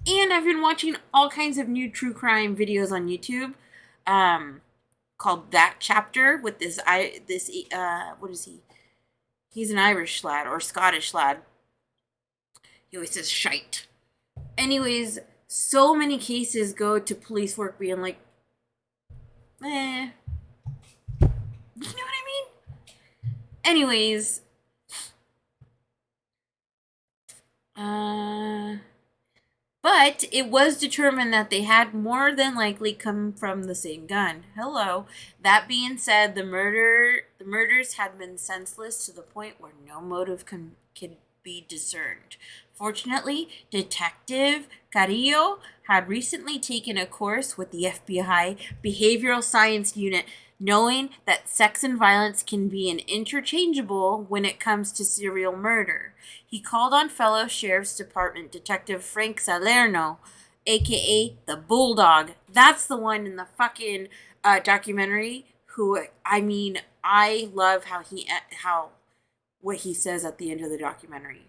A: And I've been watching all kinds of new true crime videos on YouTube. Called That Chapter with this, what is he? He's an Irish lad or Scottish lad. He always says shite. Anyways, so many cases go to police work being like, eh. You know what I mean? Anyways, But it was determined that they had more than likely come from the same gun. Hello. That being said, the murders had been senseless to the point where no motive could be discerned. Fortunately, Detective Carrillo had recently taken a course with the FBI Behavioral Science Unit, knowing that sex and violence can be interchangeable when it comes to serial murder. He called on fellow Sheriff's Department Detective Frank Salerno, aka the Bulldog. That's the one in the fucking documentary. Who, I mean, I love how what he says at the end of the documentary.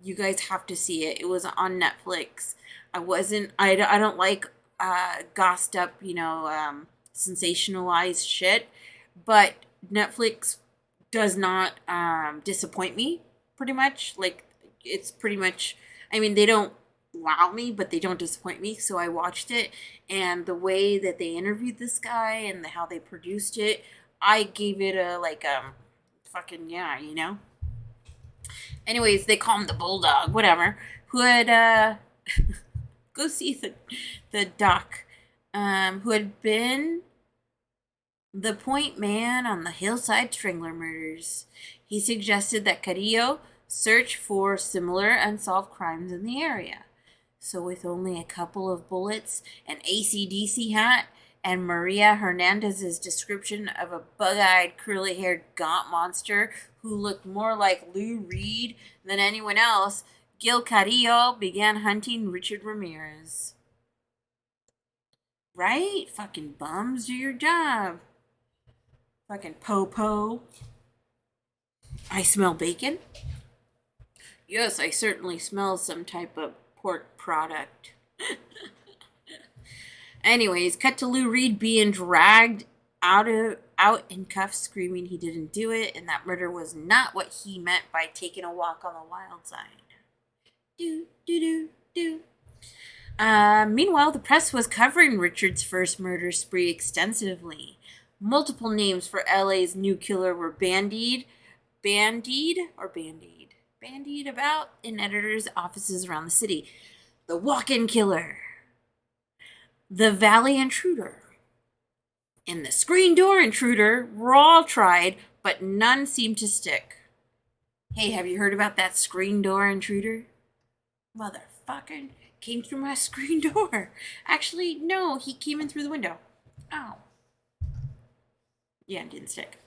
A: You guys have to see it. It was on Netflix. I don't like gossed up, sensationalized shit, but Netflix does not disappoint me, pretty much. Like, it's pretty much, I mean, they don't wow me, but they don't disappoint me. So I watched it, and the way that they interviewed this guy and how they produced it, I gave it a, like, fucking yeah, Anyways, they call him the Bulldog, whatever. Who had go see the doc, who had been the point man on the Hillside Strangler murders. He suggested that Carrillo search for similar unsolved crimes in the area. So, with only a couple of bullets, an AC/DC hat, and Maria Hernandez's description of a bug-eyed, curly-haired, gaunt monster who looked more like Lou Reed than anyone else, Gil Carrillo began hunting Richard Ramirez. Right? Fucking bums, do your job. Fucking po-po. I smell bacon. Yes, I certainly smell some type of pork product. Anyways, cut to Lou Reed being dragged out in cuffs, screaming he didn't do it, and that murder was not what he meant by taking a walk on the wild side. Do do do do. Meanwhile, the press was covering Richard's first murder spree extensively. Multiple names for LA's new killer were bandied about in editors' offices around the city. The walk-in killer, the Valley intruder, and the screen door intruder were all tried, but none seemed to stick. Hey, have you heard about that screen door intruder? Motherfucker came through my screen door. Actually, no, he came in through the window. Oh. Yeah, it didn't stick.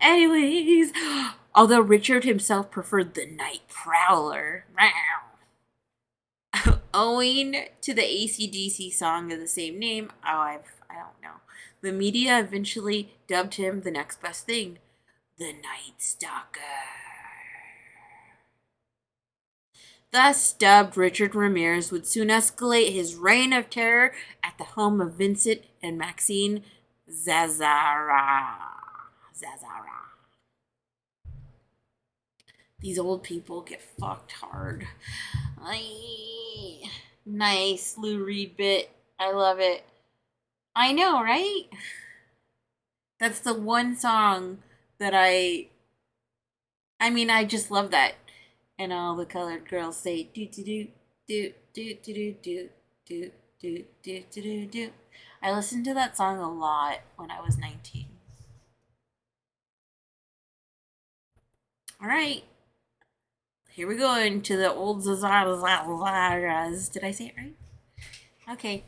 A: Anyways, although Richard himself preferred the night prowler, owing to the AC/DC song of the same name, I don't know. The media eventually dubbed him the next best thing, the Night Stalker. Thus dubbed, Richard Ramirez would soon escalate his reign of terror at the home of Vincent and Maxine Zazzara. These old people get fucked hard. Nice Lou Reed bit. I love it. I know, right? That's the one song that I just love that. And all the colored girls say do do do do do do do do do do do do do. I listened to that song a lot when I was 19. All right. Here we go into the old Zazaras. Did I say it right? Okay.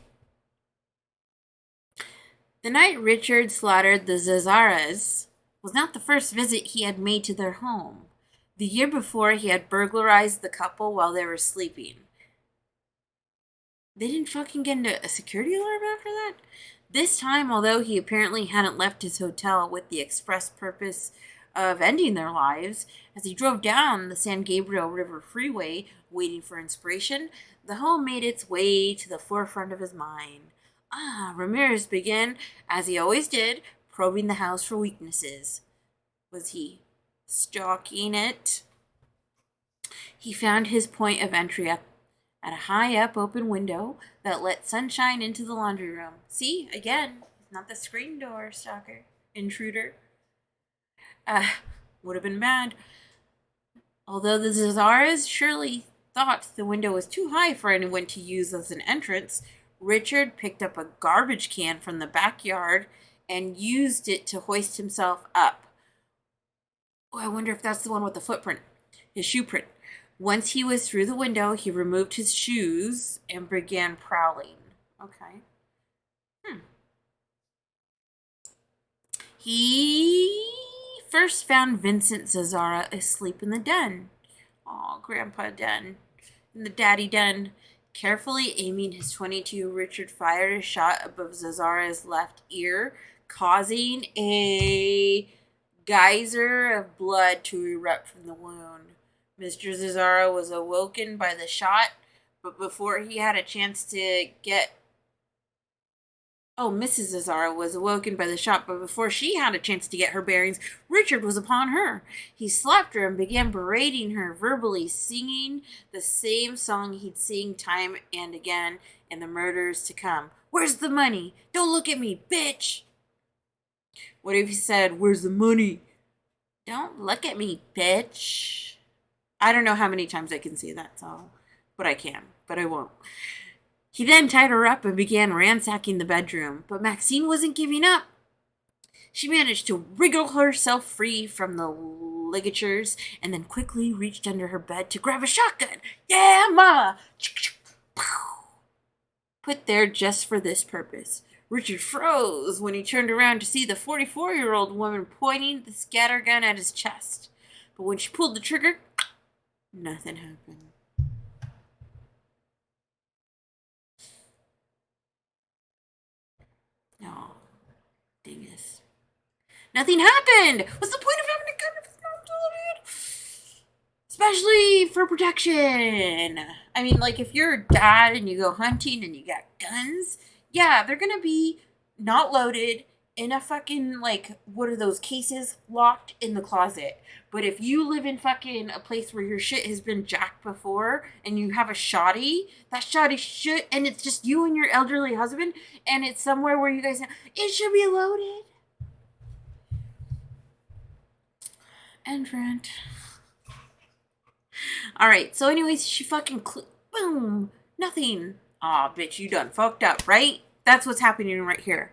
A: The night Richard slaughtered the Zazaras was not the first visit he had made to their home. The year before, he had burglarized the couple while they were sleeping. They didn't fucking get into a security alarm after that? This time, although he apparently hadn't left his hotel with the express purpose of ending their lives, as he drove down the San Gabriel River Freeway, waiting for inspiration, the home made its way to the forefront of his mind. Ramirez began, as he always did, probing the house for weaknesses. Was he stalking it? He found his point of entry at a high-up open window that let sunshine into the laundry room. See, again, not the screen door stalker, intruder. Would have been bad. Although the Zazaras surely thought the window was too high for anyone to use as an entrance, Richard picked up a garbage can from the backyard and used it to hoist himself up. Oh, I wonder if that's the one with the footprint, his shoe print. Once he was through the window, he removed his shoes and began prowling. Okay. He first found Vincent Zazzara asleep in the den. Oh, Grandpa Den. In the daddy den. Carefully aiming his .22, Richard fired a shot above Zazzara's left ear, causing a geyser of blood to erupt from the wound. Mr. Zazzara was awoken by the shot, but before he had a chance to get... Oh, Mrs. Zazzara was awoken by the shot, but before she had a chance to get her bearings, Richard was upon her. He slapped her and began berating her, verbally singing the same song he'd sing time and again in the murders to come. Where's the money? Don't look at me, bitch! What if he said, where's the money? Don't look at me, bitch. I don't know how many times I can say that song, but I can, but I won't. He then tied her up and began ransacking the bedroom, but Maxine wasn't giving up. She managed to wriggle herself free from the ligatures and then quickly reached under her bed to grab a shotgun. Yeah, mama! Put there just for this purpose. Richard froze when he turned around to see the 44-year-old woman pointing the scattergun at his chest. But when she pulled the trigger, nothing happened. Oh, dingus. Nothing happened! What's the point of having a gun if it's not loaded? Especially for protection. I mean, like, if you're a dad and you go hunting and you got guns, yeah, they're gonna be not loaded in a fucking, like, what are those cases locked in the closet. But if you live in fucking a place where your shit has been jacked before and you have a shoddy, that shoddy shit, and it's just you and your elderly husband, and it's somewhere where you guys, it should be loaded. End rant. Alright, so anyways, she fucking, boom, nothing. Aw, bitch, you done fucked up, right? That's what's happening right here.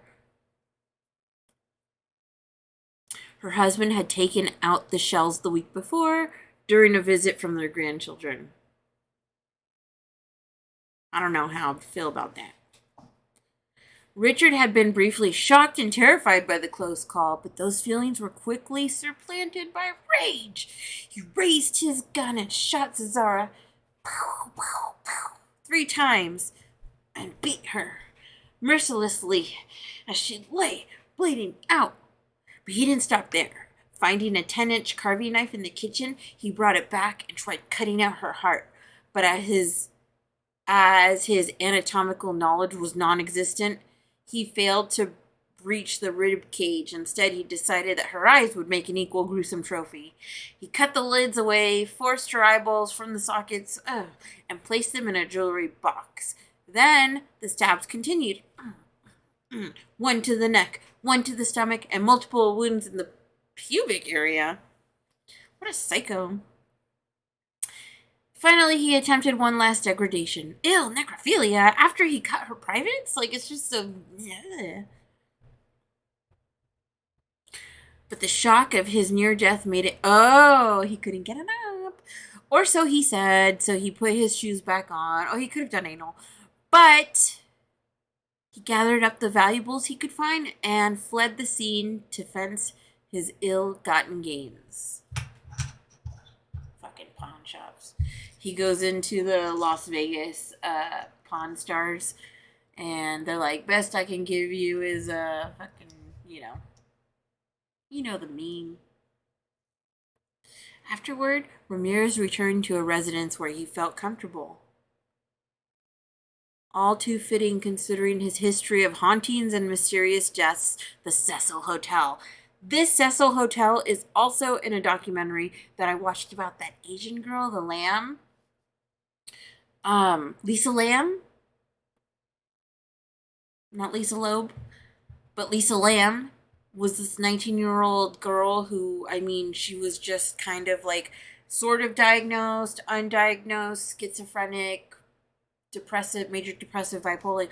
A: Her husband had taken out the shells the week before during a visit from their grandchildren. I don't know how I feel about that. Richard had been briefly shocked and terrified by the close call, but those feelings were quickly supplanted by rage. He raised his gun and shot Zazzara 3 times and beat her mercilessly as she lay bleeding out. But he didn't stop there. Finding a 10-inch carving knife in the kitchen, he brought it back and tried cutting out her heart. But as his anatomical knowledge was non-existent, he failed to breach the rib cage. Instead, he decided that her eyes would make an equal gruesome trophy. He cut the lids away, forced her eyeballs from the sockets, and placed them in a jewelry box. Then the stabs continued. One to the neck, one to the stomach, and multiple wounds in the pubic area. What a psycho. Finally, he attempted one last degradation. Ew, necrophilia, after he cut her privates? Like, it's just so... Yeah. But the shock of his near death made it... Oh, he couldn't get it up. Or so he said, so he put his shoes back on. Oh, he could have done anal. But... he gathered up the valuables he could find and fled the scene to fence his ill-gotten gains. Fucking pawn shops. He goes into the Las Vegas Pawn Stars, and they're like, best I can give you is a fucking, you know the meme. Afterward, Ramirez returned to a residence where he felt comfortable. All too fitting considering his history of hauntings and mysterious deaths, the Cecil Hotel. This Cecil Hotel is also in a documentary that I watched about that Asian girl, the Lamb. Lisa Lamb. Not Lisa Loeb, but Lisa Lamb was this 19-year-old girl who, I mean, she was just kind of like sort of diagnosed, undiagnosed, schizophrenic, depressive, major depressive, bipolar,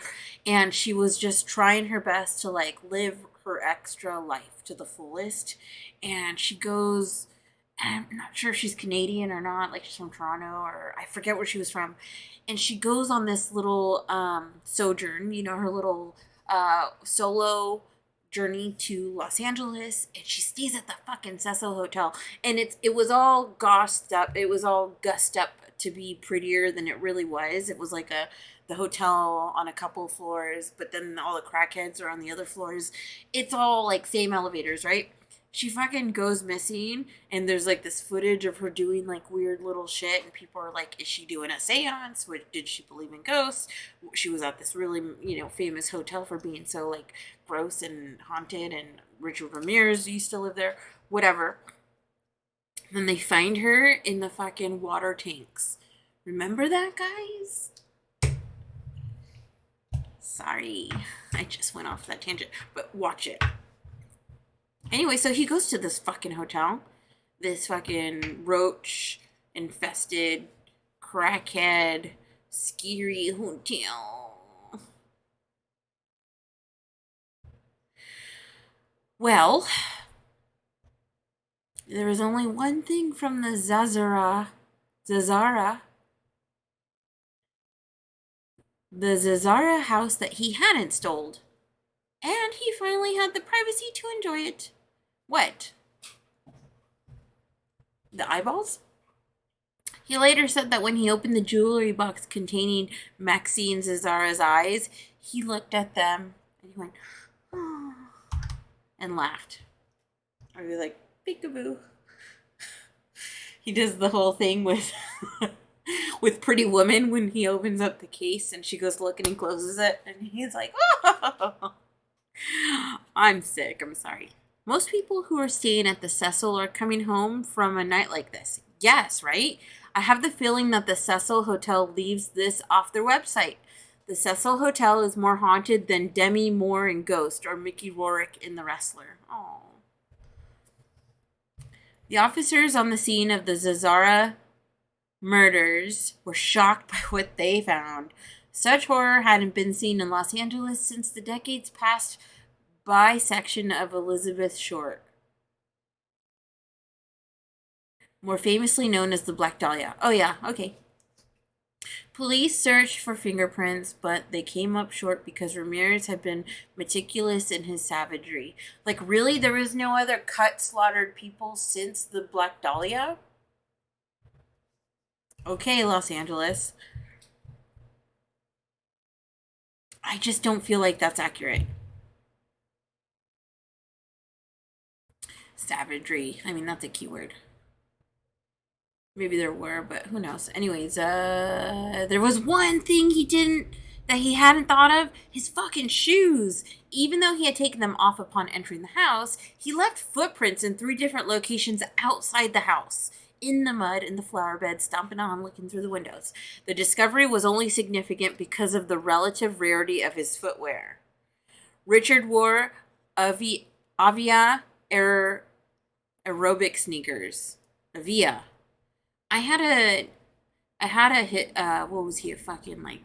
A: and she was just trying her best to like live her extra life to the fullest. And she goes, and I'm not sure if she's Canadian or not, like she's from Toronto or I forget where she was from. And she goes on this little sojourn, her little solo journey to Los Angeles, and she stays at the fucking Cecil Hotel. And it was all gossed up. It was all gussed up to be prettier than it really was. It was like the hotel on a couple of floors, but then all the crackheads are on the other floors. It's all like same elevators, right? She fucking goes missing, and there's like this footage of her doing like weird little shit, and people are like, is she doing a seance? Did she believe in ghosts? She was at this really, famous hotel for being so like gross and haunted, and Richard Ramirez used to live there, whatever. Then they find her in the fucking water tanks. Remember that, guys? Sorry, I just went off that tangent, but watch it. Anyway, so he goes to this fucking hotel, this fucking roach infested, crackhead, scary hotel. Well, there was only one thing from the Zazara, the Zazara house that he hadn't stole. And he finally had the privacy to enjoy it. What? The eyeballs? He later said that when he opened the jewelry box containing Maxine Zazara's eyes, he looked at them and he went, oh, and laughed. I was like, peekaboo. He does the whole thing with with Pretty Woman when he opens up the case and she goes looking and closes it, and he's like, oh. I'm sick. I'm sorry. Most people who are staying at the Cecil are coming home from a night like this. Yes, right? I have the feeling that the Cecil Hotel leaves this off their website. The Cecil Hotel is more haunted than Demi Moore in Ghost or Mickey Rourke in The Wrestler. Oh. The officers on the scene of the Zazara murders were shocked by what they found. Such horror hadn't been seen in Los Angeles since the decades past by section of Elizabeth Short, more famously known as the Black Dahlia. Oh yeah, okay. Police searched for fingerprints, but they came up short because Ramirez had been meticulous in his savagery. Like, really? There was no other cut, slaughtered people since the Black Dahlia? Okay, Los Angeles. I just don't feel like that's accurate. Savagery. I mean, that's a keyword. Maybe there were, but who knows. Anyways, there was one thing that he hadn't thought of. His fucking shoes. Even though he had taken them off upon entering the house, he left footprints in 3 different locations outside the house. In the mud, in the flower bed, stomping on, looking through the windows. The discovery was only significant because of the relative rarity of his footwear. Richard wore Avia aerobic sneakers. Avia. I had a hit, what was he, a fucking, like,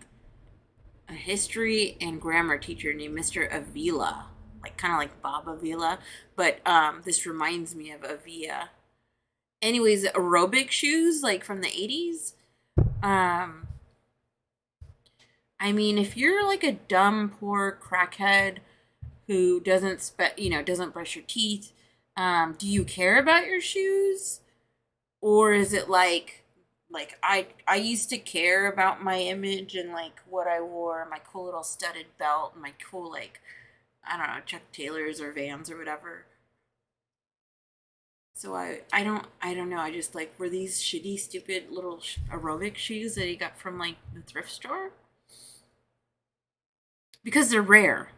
A: a history and grammar teacher named Mr. Avila. Like, kind of like Bob Avila. But, this reminds me of Avia. Anyways, aerobic shoes, like, from the 80s. I mean, if you're, like, a dumb, poor crackhead who doesn't brush your teeth, do you care about your shoes? Or is it like I used to care about my image and like what I wore, my cool little studded belt and my cool, like, I don't know, Chuck Taylors or Vans or whatever. So I don't know. I just like, were these shitty, stupid little aerobic shoes that he got from like the thrift store? Because they're rare.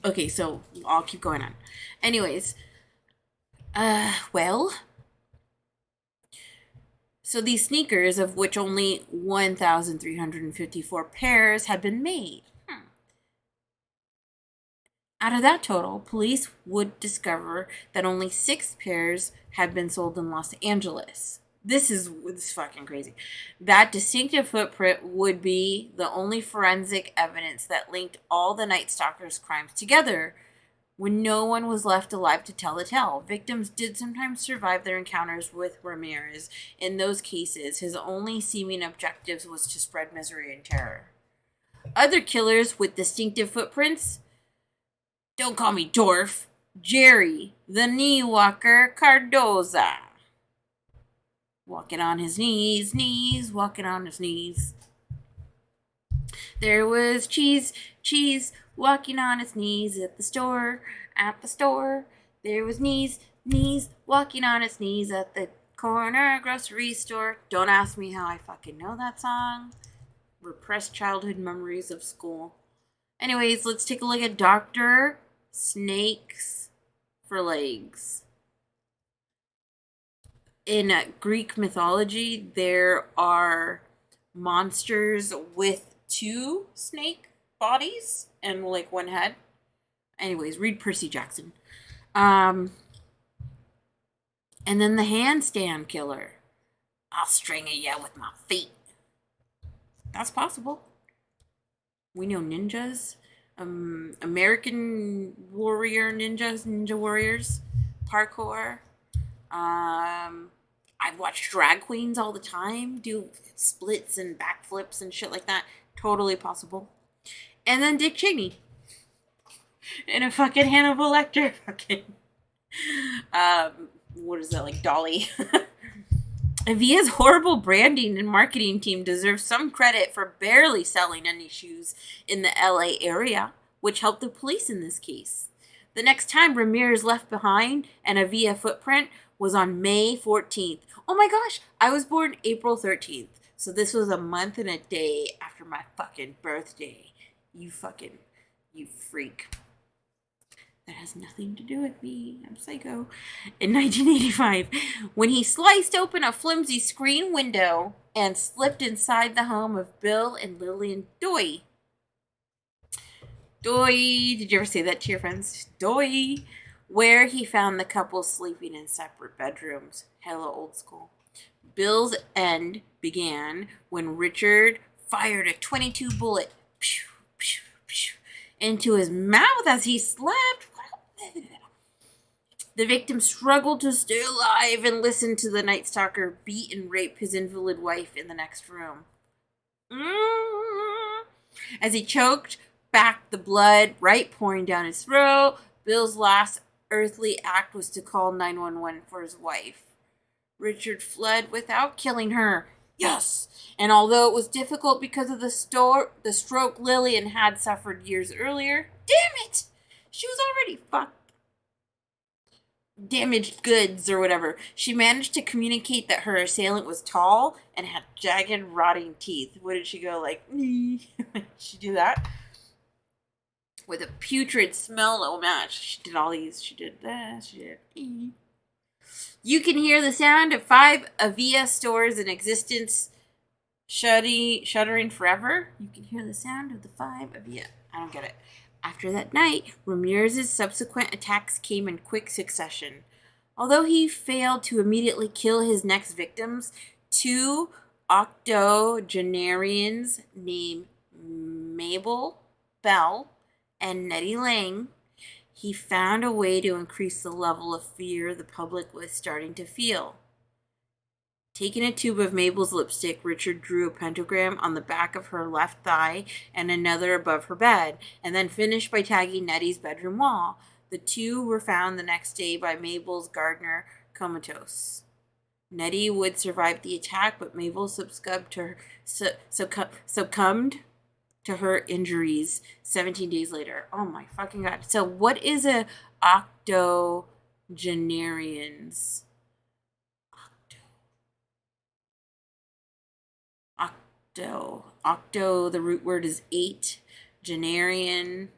A: Okay, so I'll keep going on. Anyways, well, so these sneakers, of which only 1,354 pairs had been made. Out of that total, police would discover that only 6 pairs had been sold in Los Angeles. This is fucking crazy. That distinctive footprint would be the only forensic evidence that linked all the Night Stalker's crimes together when no one was left alive to tell the tale. Victims did sometimes survive their encounters with Ramirez. In those cases, his only seeming objective was to spread misery and terror. Other killers with distinctive footprints? Don't call me dwarf. Jerry, the knee walker Cardoza. Walking on his knees, walking on his knees. There was cheese, walking on his knees at the store. There was knees, walking on his knees at the corner grocery store. Don't ask me how I fucking know that song. Repressed childhood memories of school. Anyways, let's take a look at Dr. Snakes for Legs. In Greek mythology, there are monsters with 2 snake bodies and like 1 head. Anyways, read Percy Jackson. And then the handstand killer. I'll string you with my feet. That's possible. We know ninjas. American warrior ninjas, ninja warriors. Parkour. I watch drag queens all the time do splits and backflips and shit like that. Totally possible. And then Dick Cheney. In a fucking Hannibal Lecter fucking what is that, like Dolly? Avia's horrible branding and marketing team deserves some credit for barely selling any shoes in the LA area, which helped the police in this case. The next time Ramirez left behind an Avia footprint was on May 14th. Oh my gosh, I was born April 13th. So this was a month and a day after my fucking birthday. You freak. That has nothing to do with me. I'm psycho. In 1985, when he sliced open a flimsy screen window and slipped inside the home of Bill and Lillian Doy. Did you ever say that to your friends? Doy. Where he found the couple sleeping in separate bedrooms. Hella old school. Bill's end began when Richard fired a .22 bullet into his mouth as he slept. The victim struggled to stay alive and listened to the Night Stalker beat and rape his invalid wife in the next room. As he choked back the blood right pouring down his throat, Bill's last earthly act was to call 911 for his wife. Richard fled without killing her. Yes! And although it was difficult because of the stroke Lillian had suffered years earlier, damn it! She was already fucked. Damaged goods or whatever. She managed to communicate that her assailant was tall and had jagged, rotting teeth. What did she go like? She do that? With a putrid smell that will match. She did all these. She did that. She did. You can hear the sound of 5 Avia stores in existence shuddering forever. You can hear the sound of the 5 Avia. I don't get it. After that night, Ramirez's subsequent attacks came in quick succession. Although he failed to immediately kill his next victims, 2 octogenarians named Mabel Bell and Nettie Lang, he found a way to increase the level of fear the public was starting to feel. Taking a tube of Mabel's lipstick, Richard drew a pentagram on the back of her left thigh and another above her bed, and then finished by tagging Nettie's bedroom wall. The 2 were found the next day by Mabel's gardener, comatose. Nettie would survive the attack, but Mabel succumbed to her injuries 17 days later. Oh my fucking god. So what is a octogenarians? Octo, the root word is 8. Genarian.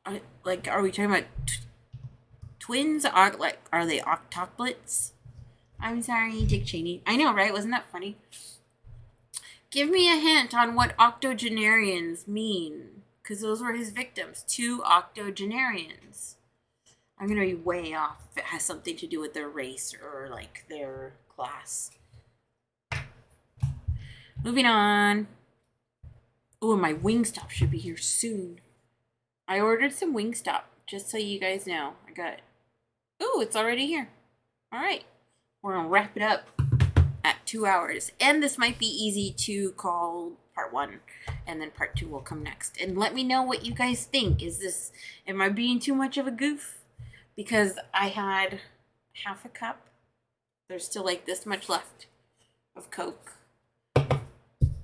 A: Are we talking about twins? Are they octuplets? I'm sorry, Dick Cheney. I know, right? Wasn't that funny? Give me a hint on what octogenarians mean. Because those were his victims. 2 octogenarians. I'm going to be way off if it has something to do with their race or like their class. Moving on. Oh, my Wingstop should be here soon. I ordered some Wingstop, just so you guys know. I got it. Oh, it's already here. All right. We're going to wrap it up at 2 hours. And this might be easy to call part 1. And then part 2 will come next. And let me know what you guys think. Am I being too much of a goof? Because I had half a cup. There's still like this much left of Coke.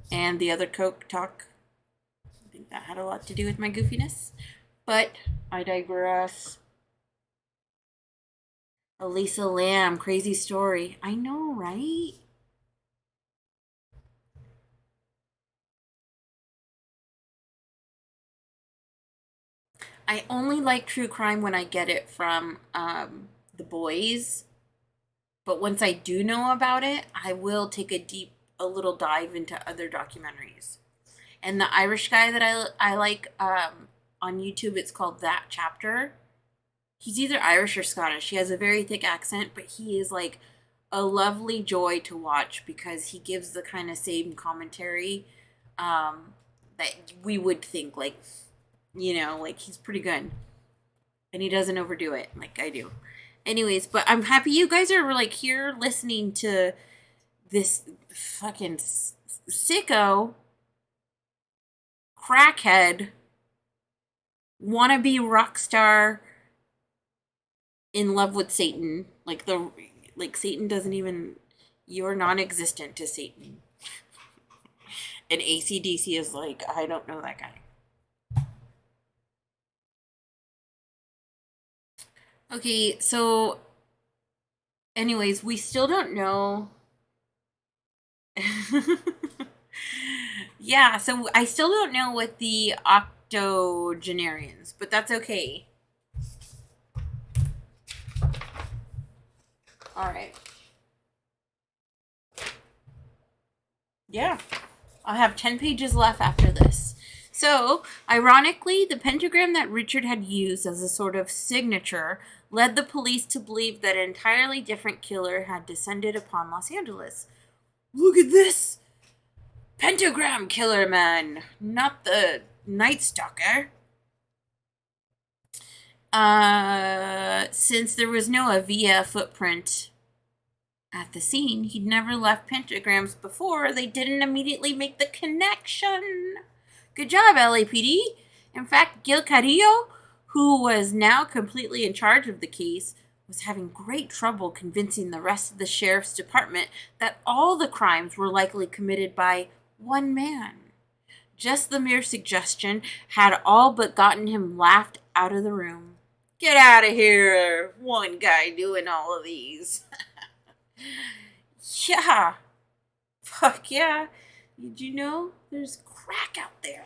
A: And the other Coke talk. I think that had a lot to do with my goofiness. But I digress. Elisa Lamb, crazy story. I know, right? I only like true crime when I get it from the boys. But once I do know about it, I will take a little dive into other documentaries. And the Irish guy that I like on YouTube, it's called That Chapter. He's either Irish or Scottish. He has a very thick accent, but he is like a lovely joy to watch because he gives the kind of same commentary that we would think, like, like he's pretty good. And he doesn't overdo it like I do. Anyways, but I'm happy you guys are like here listening to this fucking sicko, crackhead, wannabe rock star in love with Satan. Like Satan doesn't even, you're non-existent to Satan. And AC/DC is like, I don't know that guy. Okay, so anyways, we still don't know. Yeah, so I still don't know what the octogenarians, but that's okay. All right. Yeah. I'll have 10 pages left after this. So, ironically, the pentagram that Richard had used as a sort of signature led the police to believe that an entirely different killer had descended upon Los Angeles. Look at this! Pentagram killer, man! Not the Night Stalker. Since there was no Avia footprint at the scene, he'd never left pentagrams before. They didn't immediately make the connection. Good job, LAPD. In fact, Gil Carrillo, who was now completely in charge of the case, was having great trouble convincing the rest of the sheriff's department that all the crimes were likely committed by one man. Just the mere suggestion had all but gotten him laughed out of the room. Get out of here, one guy doing all of these. Yeah. Fuck yeah. Did you know there's crack out there?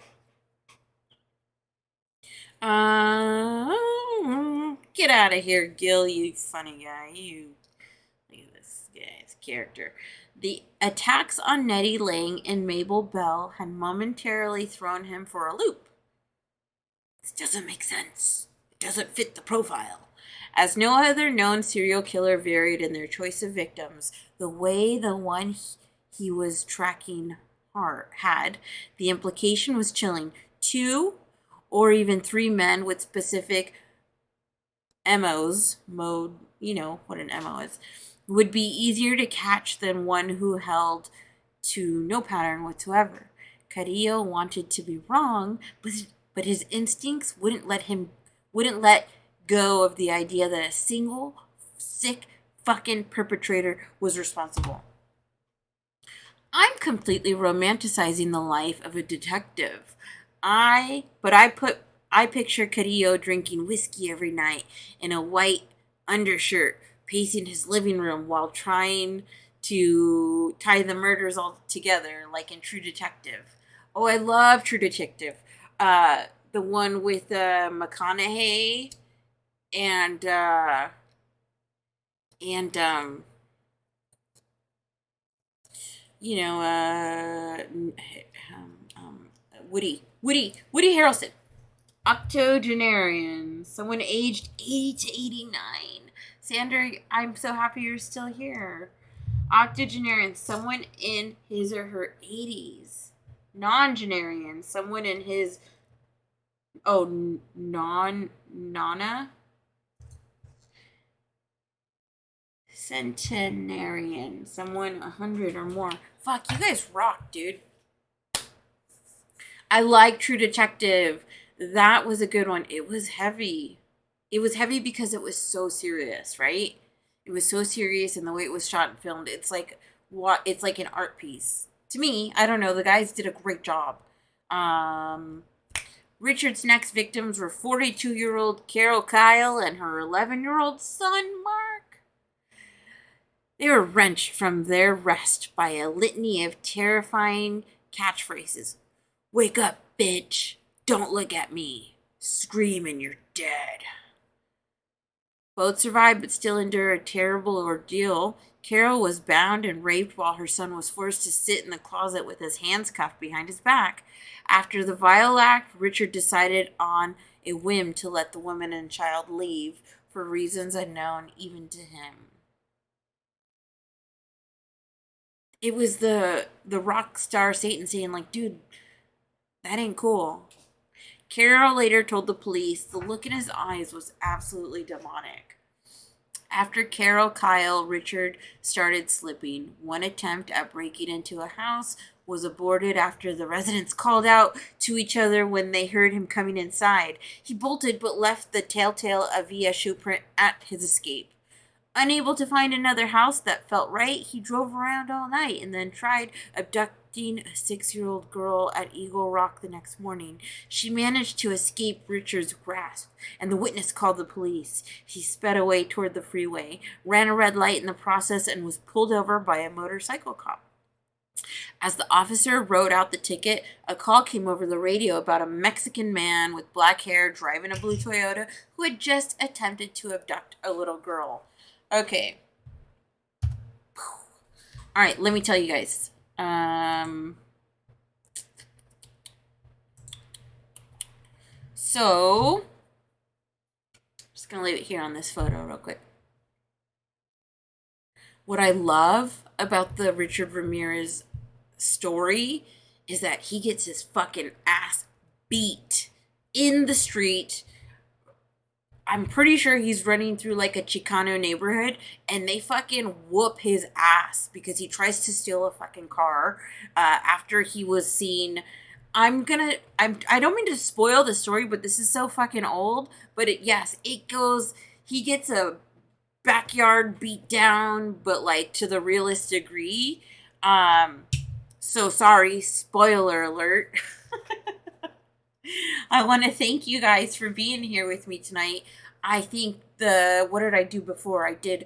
A: Get out of here, Gil, you funny guy. You look at this guy's character. The attacks on Nettie Lang and Mabel Bell had momentarily thrown him for a loop. This doesn't make sense. It doesn't fit the profile. As no other known serial killer varied in their choice of victims, the way the one he was tracking had, the implication was chilling. 2 or even 3 men with specific MOs, mode, you know what an MO is, would be easier to catch than one who held to no pattern whatsoever. Carrillo wanted to be wrong, but his instincts wouldn't let go of the idea that a single sick fucking perpetrator was responsible. I'm completely romanticizing the life of a detective. I picture Carrillo drinking whiskey every night in a white undershirt, pacing his living room while trying to tie the murders all together, like in True Detective. Oh, I love True Detective. The one with McConaughey and you know, Woody Harrelson. Octogenarian, someone aged 80 to 89. Sandra, I'm so happy you're still here. Octogenarian, someone in his or her 80s. Non-genarian, someone in his nana. Centenarian, someone 100 or more. Fuck, you guys rock, dude. I like True Detective. That was a good one. It was heavy. It was heavy because it was so serious, right? It was so serious, and the way it was shot and filmed, it's like what? It's like an art piece to me. I don't know. The guys did a great job. Richard's next victims were 42-year-old Carol Kyle and her 11-year-old son Mark. They were wrenched from their rest by a litany of terrifying catchphrases. Wake up, bitch. Don't look at me. Scream and you're dead. Both survived but still endure a terrible ordeal. Carol was bound and raped while her son was forced to sit in the closet with his hands cuffed behind his back. After the vile act, Richard decided on a whim to let the woman and child leave for reasons unknown even to him. It was the rock star Satan saying, like, dude, that ain't cool. Carol later told the police the look in his eyes was absolutely demonic. After Carol, Kyle, Richard started slipping. One attempt at breaking into a house was aborted after the residents called out to each other when they heard him coming inside. He bolted but left the telltale Avia shoe print at his escape. Unable to find another house that felt right, he drove around all night and then tried abducting a 6-year-old girl at Eagle Rock the next morning. She managed to escape Richard's grasp, and the witness called the police. He sped away toward the freeway, ran a red light in the process, and was pulled over by a motorcycle cop. As the officer wrote out the ticket, a call came over the radio about a Mexican man with black hair driving a blue Toyota who had just attempted to abduct a little girl. Okay. All right, let me tell you guys. So, just going to leave it here on this photo real quick. What I love about the Richard Ramirez story is that he gets his fucking ass beat in the street. I'm pretty sure he's running through like a Chicano neighborhood, and they fucking whoop his ass because he tries to steal a fucking car after he was seen. I don't mean to spoil the story, but this is so fucking old. But it goes. He gets a backyard beat down, but like to the realest degree. So sorry, spoiler alert. I want to thank you guys for being here with me tonight. I think what did I do before? I did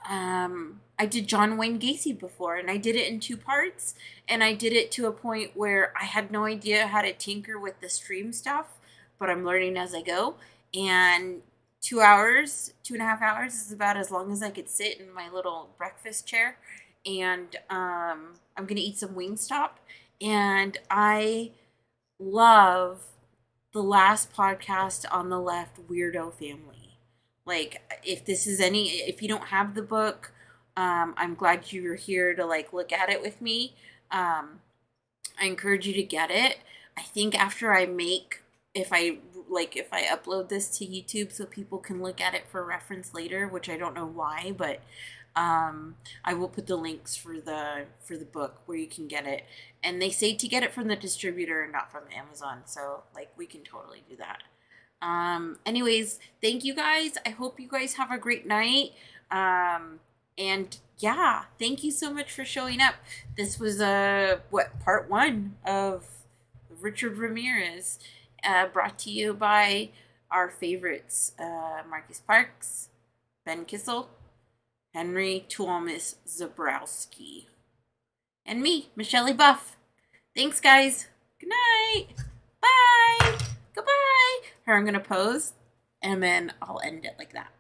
A: John Wayne Gacy before, and I did it in 2 parts, and I did it to a point where I had no idea how to tinker with the stream stuff, but I'm learning as I go. And 2 hours, 2.5 hours is about as long as I could sit in my little breakfast chair, and I'm gonna eat some Wingstop, and I love the last podcast on the left, Weirdo Family. Like, if you don't have the book, I'm glad you're here to like look at it with me. I encourage you to get it. I think after if I upload this to YouTube so people can look at it for reference later, which I don't know why, but I will put the links for the book where you can get it. And they say to get it from the distributor and not from Amazon. So like we can totally do that. Anyways, thank you guys. I hope you guys have a great night. And yeah, thank you so much for showing up. This was part 1 of Richard Ramirez, brought to you by our favorites, Marcus Parks, Ben Kissel, Henry Thomas Zabrowski, and me, MichelleyBuff. Thanks, guys. Good night. Bye. Goodbye. Here, I'm going to pose, and then I'll end it like that.